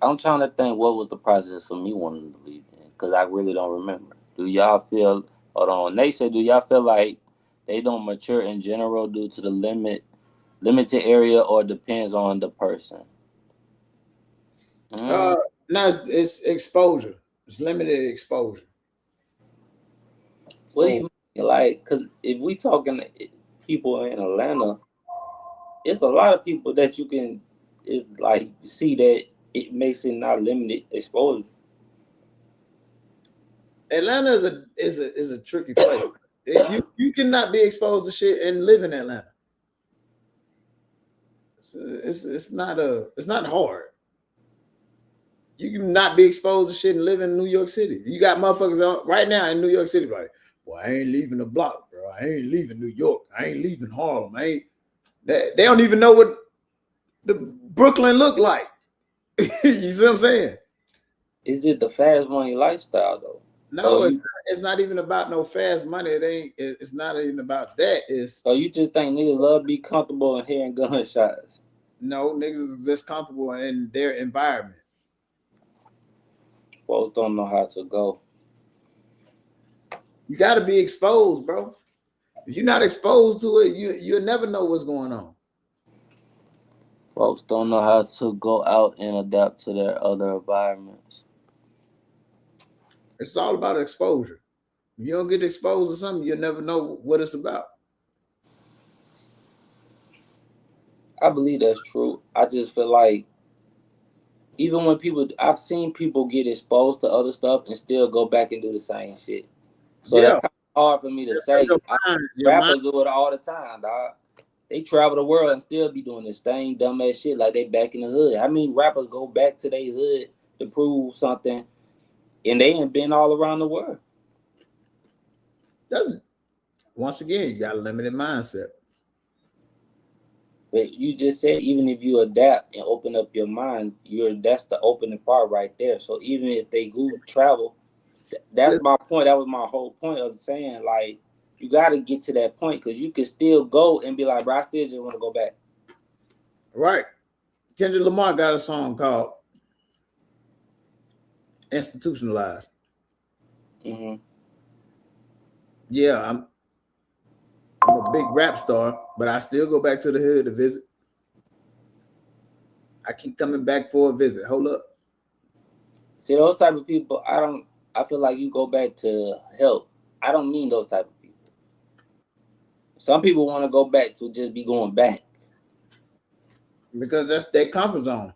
Speaker 1: I'm trying to think what was the process for me wanting to leave then, because I really don't remember. Do y'all feel? Hold on. They said, do y'all feel like they don't mature in general due to the limited area, or depends on the person?
Speaker 2: Uh,
Speaker 1: Mm,
Speaker 2: now it's exposure. It's limited exposure.
Speaker 1: what do
Speaker 2: So
Speaker 1: you mean? Like, because if we talking people in Atlanta, it's a lot of people that you can it's like see that it makes it not limited exposure.
Speaker 2: Atlanta is a tricky place. You cannot be exposed to shit and live in Atlanta. It's not hard. You can not be exposed to shit and live in New York City. You got motherfuckers right now in New York City like, well, I ain't leaving the block, bro. I ain't leaving New York. I ain't leaving Harlem. They don't even know what the Brooklyn look like. You see what I'm saying?
Speaker 1: Is it the fast money lifestyle though?
Speaker 2: No, it's not even about no fast money. It's not even about that.
Speaker 1: So you just think niggas love to be comfortable in hearing gunshots?
Speaker 2: No, niggas is just comfortable in their environment.
Speaker 1: Folks don't know how to go.
Speaker 2: You got to be exposed, bro. If you're not exposed to it, you'll never know what's going on.
Speaker 1: Folks don't know how to go out and adapt to their other environments.
Speaker 2: It's all about exposure. If you don't get exposed to something, you'll never know what it's about.
Speaker 1: I believe that's true. I just feel like even when I've seen people get exposed to other stuff and still go back and do the same shit. So that's kind of hard for me to say. Rappers do it all the time, dog. They travel the world and still be doing the same dumbass shit like they back in the hood. I mean, rappers go back to their hood to prove something, and they ain't been all around the world.
Speaker 2: Doesn't. Once again, you got a limited mindset.
Speaker 1: But you just said even if you adapt and open up your mind, that's the opening part right there. So even if they go travel, that's my point. That was my whole point of saying, like, you got to get to that point because you can still go and be like, bro, I still just want to go back.
Speaker 2: Right. Kendrick Lamar got a song called Institutionalized.
Speaker 1: Mm-hmm.
Speaker 2: Yeah, I'm a big rap star, but I still go back to the hood to visit. I keep coming back for a visit. Hold up.
Speaker 1: See, those type of people, I feel like you go back to help. I don't mean those type of people. Some people want to go back to just be going back.
Speaker 2: Because that's their comfort zone.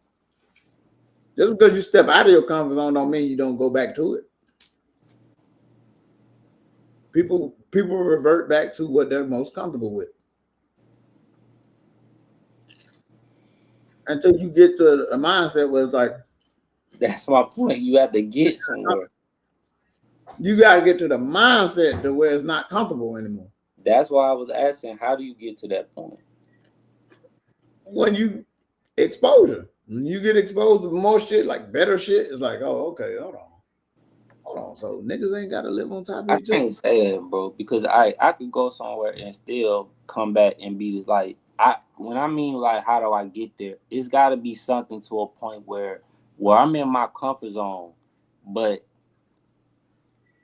Speaker 2: Just because you step out of your comfort zone don't mean you don't go back to it. People revert back to what they're most comfortable with. Until you get to a mindset where it's like,
Speaker 1: that's my point. You have to get somewhere.
Speaker 2: You got to get to the mindset to where it's not comfortable anymore.
Speaker 1: That's why I was asking, how do you get to that point?
Speaker 2: When you exposure. When you get exposed to more shit, like better shit, it's like, oh, okay, hold on. So niggas ain't got to live on top of each other.
Speaker 1: I can't say that, bro, because I could go somewhere and still come back and be like, when I mean like, how do I get there? It's got to be something to a point where I'm in my comfort zone, but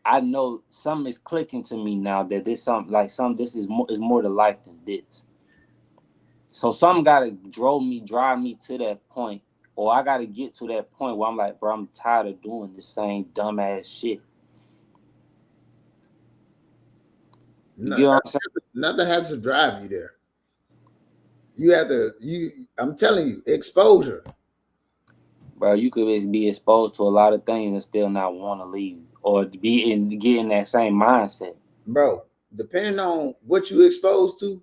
Speaker 1: I know something is clicking to me now that this something like this is more to life than this. So something gotta drive me to that point, or I gotta get to that point where I'm like, bro, I'm tired of doing the same dumbass shit. You get what I'm saying?
Speaker 2: Nothing has to drive you there. You have to. I'm telling you, exposure.
Speaker 1: Bro, you could be exposed to a lot of things and still not want to leave, or get in that same mindset.
Speaker 2: Bro, depending on what you exposed to,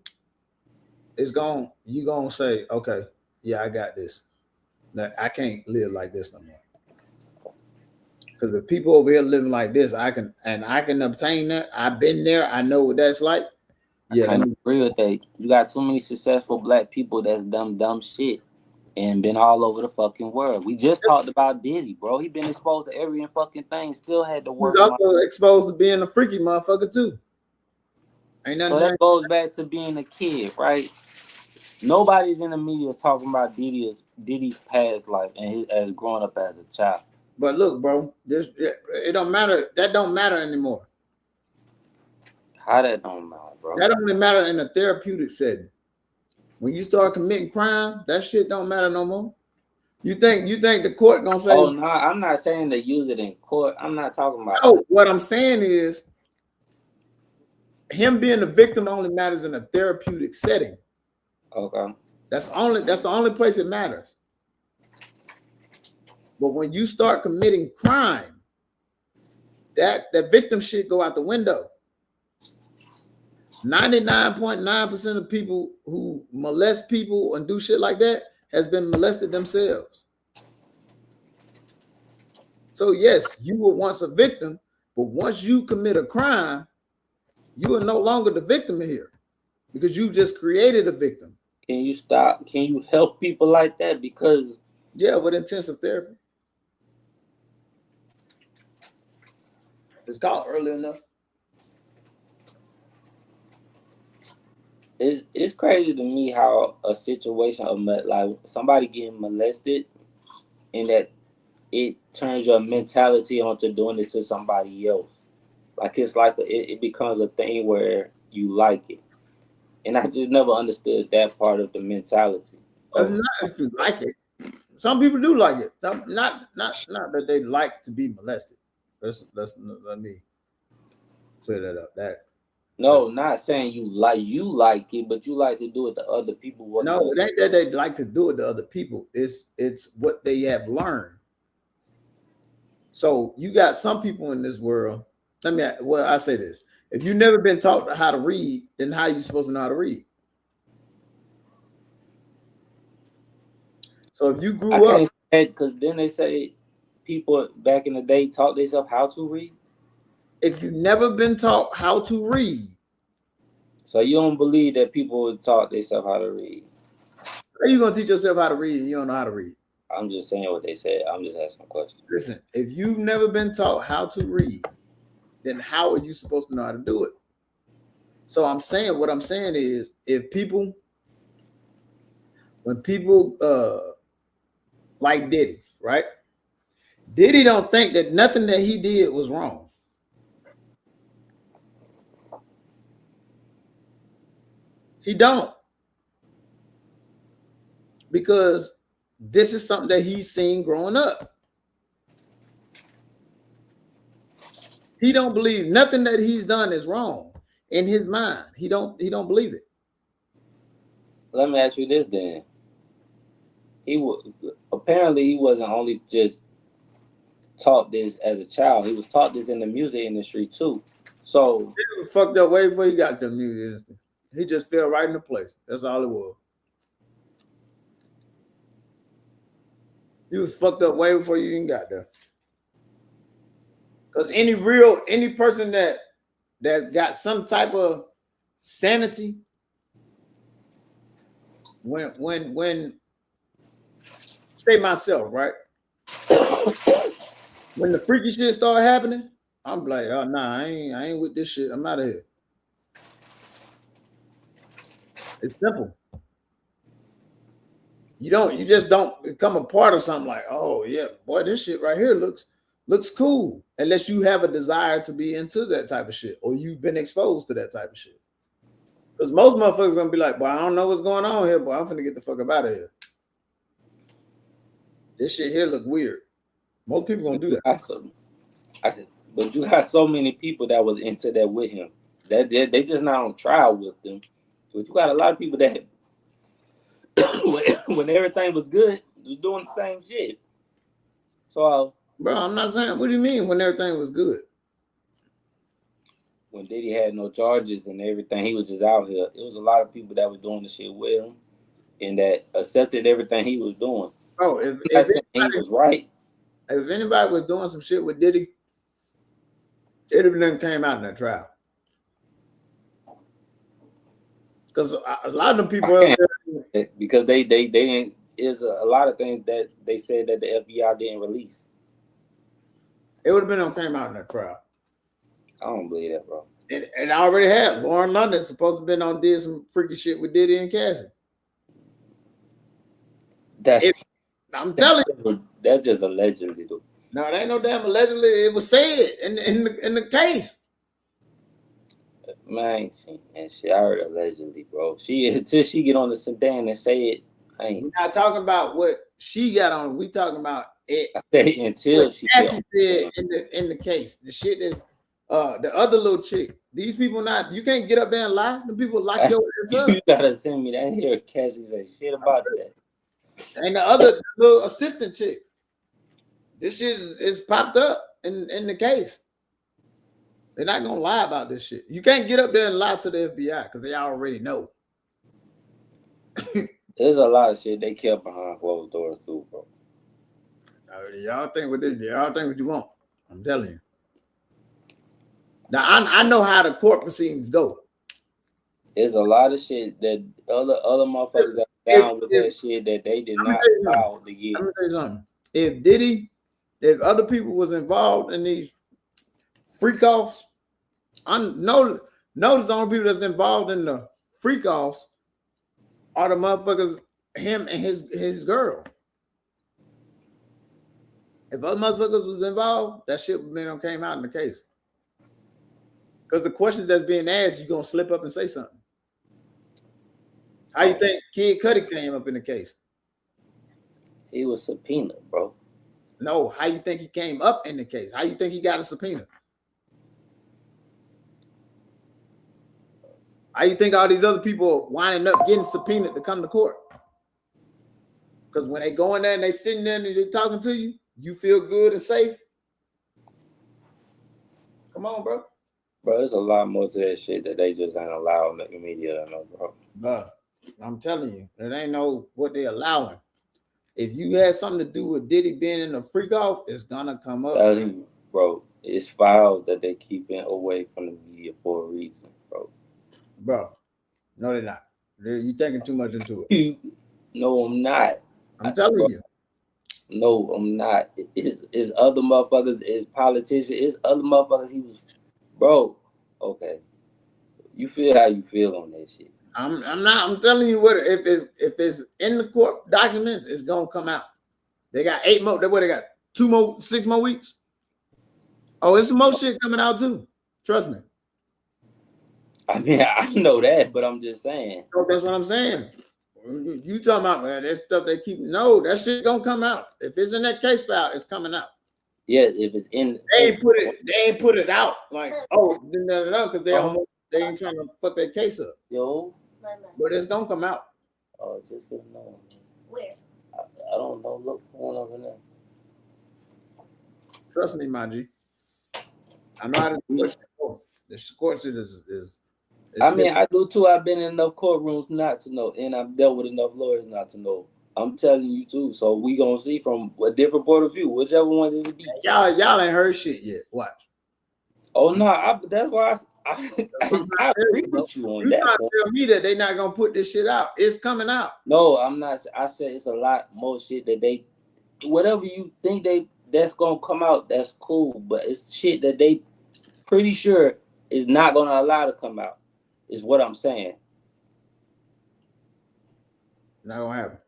Speaker 2: you gonna say, okay, yeah, I got this. That I can't live like this no more. Because if people over here living like this, I can obtain that. I've been there. I know what that's like.
Speaker 1: Yeah, I kind of agree with that. You got too many successful black people that's done dumb shit and been all over the fucking world. We just talked about Diddy, bro. He been exposed to every fucking thing. Still had to work.
Speaker 2: He's also exposed to being a freaky motherfucker too.
Speaker 1: Ain't nothing. So that goes back to being a kid, right? Nobody's in the media talking about Diddy's past life and as growing up as a child.
Speaker 2: But look, bro, it don't matter. That don't matter anymore.
Speaker 1: How that don't matter, bro?
Speaker 2: That only matter in a therapeutic setting. When you start committing crime, that shit don't matter no more. You think the court gonna say?
Speaker 1: Oh no, I'm not saying to use it in court. I'm not talking about.
Speaker 2: No, what I'm saying is, him being a victim only matters in a therapeutic setting.
Speaker 1: Okay.
Speaker 2: That's the only place it matters. But when you start committing crime, that victim shit go out the window. 99.9% of people who molest people and do shit like that has been molested themselves. So yes, you were once a victim, but once you commit a crime, you are no longer the victim here because you just created a victim.
Speaker 1: Can you stop? Can you help people like that? Because
Speaker 2: Yeah, with intensive therapy. It's called early enough.
Speaker 1: it's crazy to me how a situation of like somebody getting molested and that it turns your mentality onto doing it to somebody else. Like it's like it becomes a thing where you like it, and I just never understood that part of the mentality.
Speaker 2: It's
Speaker 1: Of
Speaker 2: not if you like it. Some people do like it. Some, not that they like to be molested. Let me clear that up. That's
Speaker 1: no, not saying you like it, but you like to do it to other people. What's
Speaker 2: no,
Speaker 1: the
Speaker 2: it ain't that they like to do it to other people. It's what they have learned. So you got some people in this world. I say this: if you've never been taught how to read, then how are you supposed to know how to read? So if you
Speaker 1: I
Speaker 2: grew up,
Speaker 1: can't say that because then they say people back in the day taught themselves how to read.
Speaker 2: if you've never been taught how to read,
Speaker 1: So you don't believe that people taught themselves how to read.
Speaker 2: how are you gonna teach yourself how to read and you don't know how to read?
Speaker 1: I'm just saying what they said. I'm just asking questions.
Speaker 2: Listen, if you've never been taught how to read, then how are you supposed to know how to do it? So what I'm saying is, when people like Diddy, right? Diddy don't think that nothing that he did was wrong. He don't, because this is something that he's seen growing up. He don't believe nothing that he's done is wrong in his mind. He don't believe it.
Speaker 1: Let me ask you this then. He was apparently he wasn't only just taught this as a child. He was taught this in the music industry too. So
Speaker 2: He was fucked up way before he got to the music industry. He just fell right into place. That's all it was. He was fucked up way before you even got there. Because any person that got some type of sanity, when say myself, right? When the freaky shit started happening, I'm like, oh nah, I ain't with this shit. I'm out of here. It's simple. You just don't become a part of something like, oh yeah, boy, this shit right here looks cool. Unless you have a desire to be into that type of shit, or you've been exposed to that type of shit. Because most motherfuckers gonna be like, boy, I don't know what's going on here, but I'm finna get the fuck up out of here. This shit here look weird. Most people gonna do
Speaker 1: you
Speaker 2: that.
Speaker 1: got some, but you got so many people that was into that with him. That they just not on trial with them. But you got a lot of people that when everything was good, was doing the same shit. So
Speaker 2: Bro, I'm not saying, what do you mean when everything was good?
Speaker 1: when Diddy had no charges and everything, he was just out here. It was a lot of people that was doing the shit with him and that accepted everything he was doing.
Speaker 2: Bro,
Speaker 1: I'm not saying he was right.
Speaker 2: if anybody was doing some shit with Diddy, it'd have been came out in that trial. Because a lot of them people
Speaker 1: I can't because they didn't. Is a lot of things that they said that the FBI didn't release.
Speaker 2: it would have been came out in that trial.
Speaker 1: I don't believe that, bro.
Speaker 2: And I already had Lauren London supposed to have been on did some freaky shit with Diddy and Cassie. I'm telling you,
Speaker 1: That's just allegedly, though.
Speaker 2: no, it ain't no damn allegedly. It was said in the case.
Speaker 1: Man, I ain't seen that shit. I heard allegedly, bro. She until she get on the sedan and say it, I ain't.
Speaker 2: We're not talking about what she got on. We talking about it.
Speaker 1: I say until
Speaker 2: What
Speaker 1: she
Speaker 2: Cassie said in the case. The shit is the other little chick. These people not. You can't get up there and lie. The people lock your ass up.
Speaker 1: You gotta send me that. Here, Cassie say shit about that.
Speaker 2: And the other little assistant chick. This shit is popped up in the case. They're not gonna lie about this shit. You can't get up there and lie to the FBI because they already know.
Speaker 1: There's a lot of shit they kept behind closed doors too, bro.
Speaker 2: Y'all think what this? Y'all think what you want? I'm telling you. Now I know how the court proceedings go.
Speaker 1: There's a lot of shit that other motherfuckers that down with that shit that they did not allow to get.
Speaker 2: Let me tell you something. If other people was involved in these freak offs, notice the only people that's involved in the freak offs are the motherfuckers, him and his girl. If other motherfuckers was involved, that shit would have came out in the case. Because the questions that's being asked, you're gonna slip up and say something. How you think Kid Cudi came up in the case?
Speaker 1: He was subpoenaed, bro.
Speaker 2: No, how you think he came up in the case? How you think he got a subpoena? How you think all these other people winding up getting subpoenaed to come to court? Because when they go in there and they sitting there and they're talking to you, you feel good and safe. Come on, bro.
Speaker 1: Bro, there's a lot more to that shit that they just ain't allowing the media to know, bro.
Speaker 2: Bro, I'm telling you, it ain't no what they allowing. If you had something to do with Diddy being in a freak off, it's gonna come up.
Speaker 1: Bro, it's files that they keeping away from the media for a reason, bro.
Speaker 2: Bro, no, they're not. You thinking too much into it.
Speaker 1: No, I'm not.
Speaker 2: I'm telling you.
Speaker 1: No, I'm not. It's other motherfuckers, it's politicians, it's other motherfuckers. He was, bro. Okay, you feel how you feel on that shit.
Speaker 2: I'm not. I'm telling you what. If it's in the court documents, it's gonna come out. They got 8 more. What they got? 6 more weeks. Oh, it's some more shit coming out too. Trust me.
Speaker 1: I mean, I know that, but I'm just saying.
Speaker 2: So that's what I'm saying. You talking about, man, that stuff they keep. No, that shit gonna come out. If it's in that case file, it's coming out.
Speaker 1: Yes, if it's in.
Speaker 2: They ain't put it out like, oh, no, because they ain't trying to fuck that case up.
Speaker 1: Yo.
Speaker 2: But it's gonna come out.
Speaker 1: Oh, just didn't know.
Speaker 3: Where?
Speaker 1: I don't know. Look, one over there.
Speaker 2: Trust me, my G. I know how to do it. The court shit is
Speaker 1: I mean, I do too. I've been in enough courtrooms not to know, and I've dealt with enough lawyers not to know. I'm telling you too. So we gonna see from a different point of view, whichever one it be.
Speaker 2: Y'all ain't heard shit yet. Watch.
Speaker 1: Oh no, that's why I agree with you on that.
Speaker 2: You trying to tell me that they not gonna put this shit out? It's coming out.
Speaker 1: No, I'm not. I said it's a lot more shit that they, whatever you think that's gonna come out, that's cool. But it's shit that they pretty sure is not gonna allow to come out. Is what I'm saying.
Speaker 2: Not gonna happen.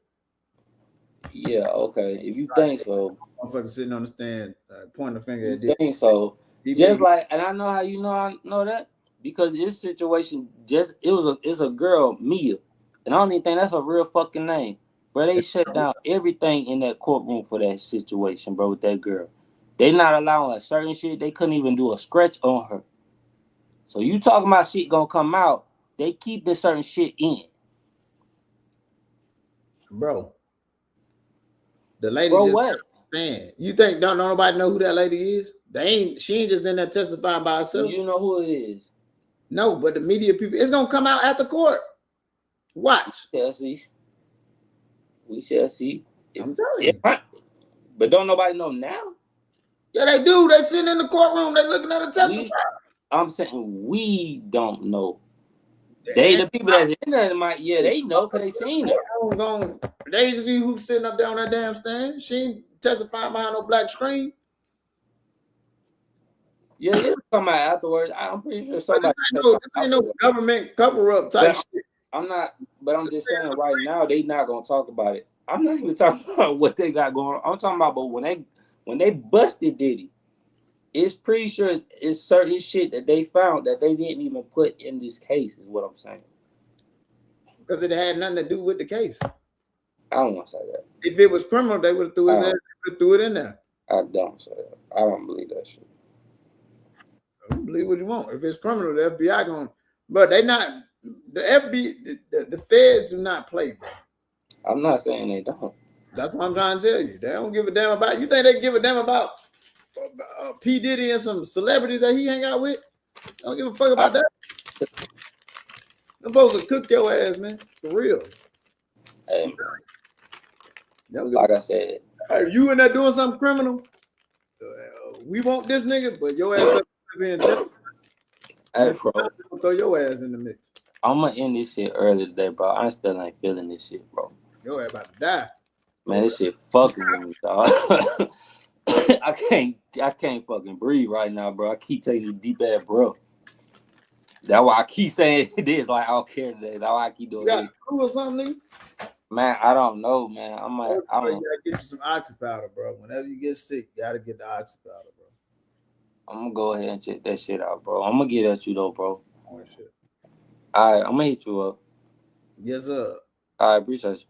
Speaker 1: Yeah, okay. If you think so.
Speaker 2: Motherfucker sitting on the stand, pointing the finger at
Speaker 1: you think so. Just like, and I know how you know I know that because this situation it's a girl, Mia, and I don't even think that's a real fucking name. Bro, they shut down everything in that courtroom for that situation, bro, with that girl. They not allowing a certain shit. They couldn't even do a scratch on her. So you talking about shit gonna come out? They keeping certain shit in.
Speaker 2: Bro, the lady
Speaker 1: bro,
Speaker 2: just
Speaker 1: what?
Speaker 2: Saying, you think don't nobody know who that lady is? She ain't just in there testifying by herself.
Speaker 1: You know who it is?
Speaker 2: No, but the media people, it's gonna come out at the court. Watch.
Speaker 1: We shall see. We shall see.
Speaker 2: I'm telling you.
Speaker 1: But don't nobody know now?
Speaker 2: Yeah, they do. They sitting in the courtroom. They looking at her testify.
Speaker 1: I'm saying we don't know. The people that's in there they know because they seen her.
Speaker 2: They see who's sitting up there on that damn stand. She ain't testifying behind no black screen.
Speaker 1: Yeah, it'll come out afterwards. I'm pretty sure somebody.
Speaker 2: This ain't no government cover up type shit.
Speaker 1: I'm not, but I'm just saying right now they not gonna talk about it. I'm not even talking about what they got going on. I'm talking about, but when they busted Diddy, it's pretty sure it's certain shit that they found that they didn't even put in this case. Is what I'm saying.
Speaker 2: Because it had nothing to do with the case.
Speaker 1: I don't want to say that.
Speaker 2: If it was criminal, they would have threw it in there.
Speaker 1: I don't say that. I don't believe that shit.
Speaker 2: Believe what you want. If it's criminal, the FBI going, but they not the FBI. The feds do not play, bro.
Speaker 1: I'm not saying they don't.
Speaker 2: That's what I'm trying to tell you. They don't give a damn about. You think they give a damn about P. Diddy and some celebrities that he hang out with? I don't give a fuck about that. Them folks will cook your ass, man. For real.
Speaker 1: Hey,
Speaker 2: Like
Speaker 1: like I said,
Speaker 2: hey, you in there doing something criminal? We want this nigga, but your ass better be in jail.
Speaker 1: hey, bro,
Speaker 2: Throw your ass in the mix.
Speaker 1: I'm gonna end this shit early today, bro. I still ain't feeling this shit, bro.
Speaker 2: Your ass about to die.
Speaker 1: Man, this shit fucking with me, dog. I can't fucking breathe right now, bro. I keep taking a deep ass breath. That's why I keep saying this, like I don't care today. That's why I keep doing
Speaker 2: You got
Speaker 1: this.
Speaker 2: flu or something?
Speaker 1: Man, I don't know, man. I
Speaker 2: You
Speaker 1: don't.
Speaker 2: gotta get you some oxy powder, bro. Whenever you get sick, you gotta get the oxy powder, bro.
Speaker 1: I'm gonna go ahead and check that shit out, bro. I'm gonna get at you though, bro.
Speaker 2: Oh, shit.
Speaker 1: All right, I'm gonna hit you up.
Speaker 2: Yes, sir.
Speaker 1: All right, appreciate you.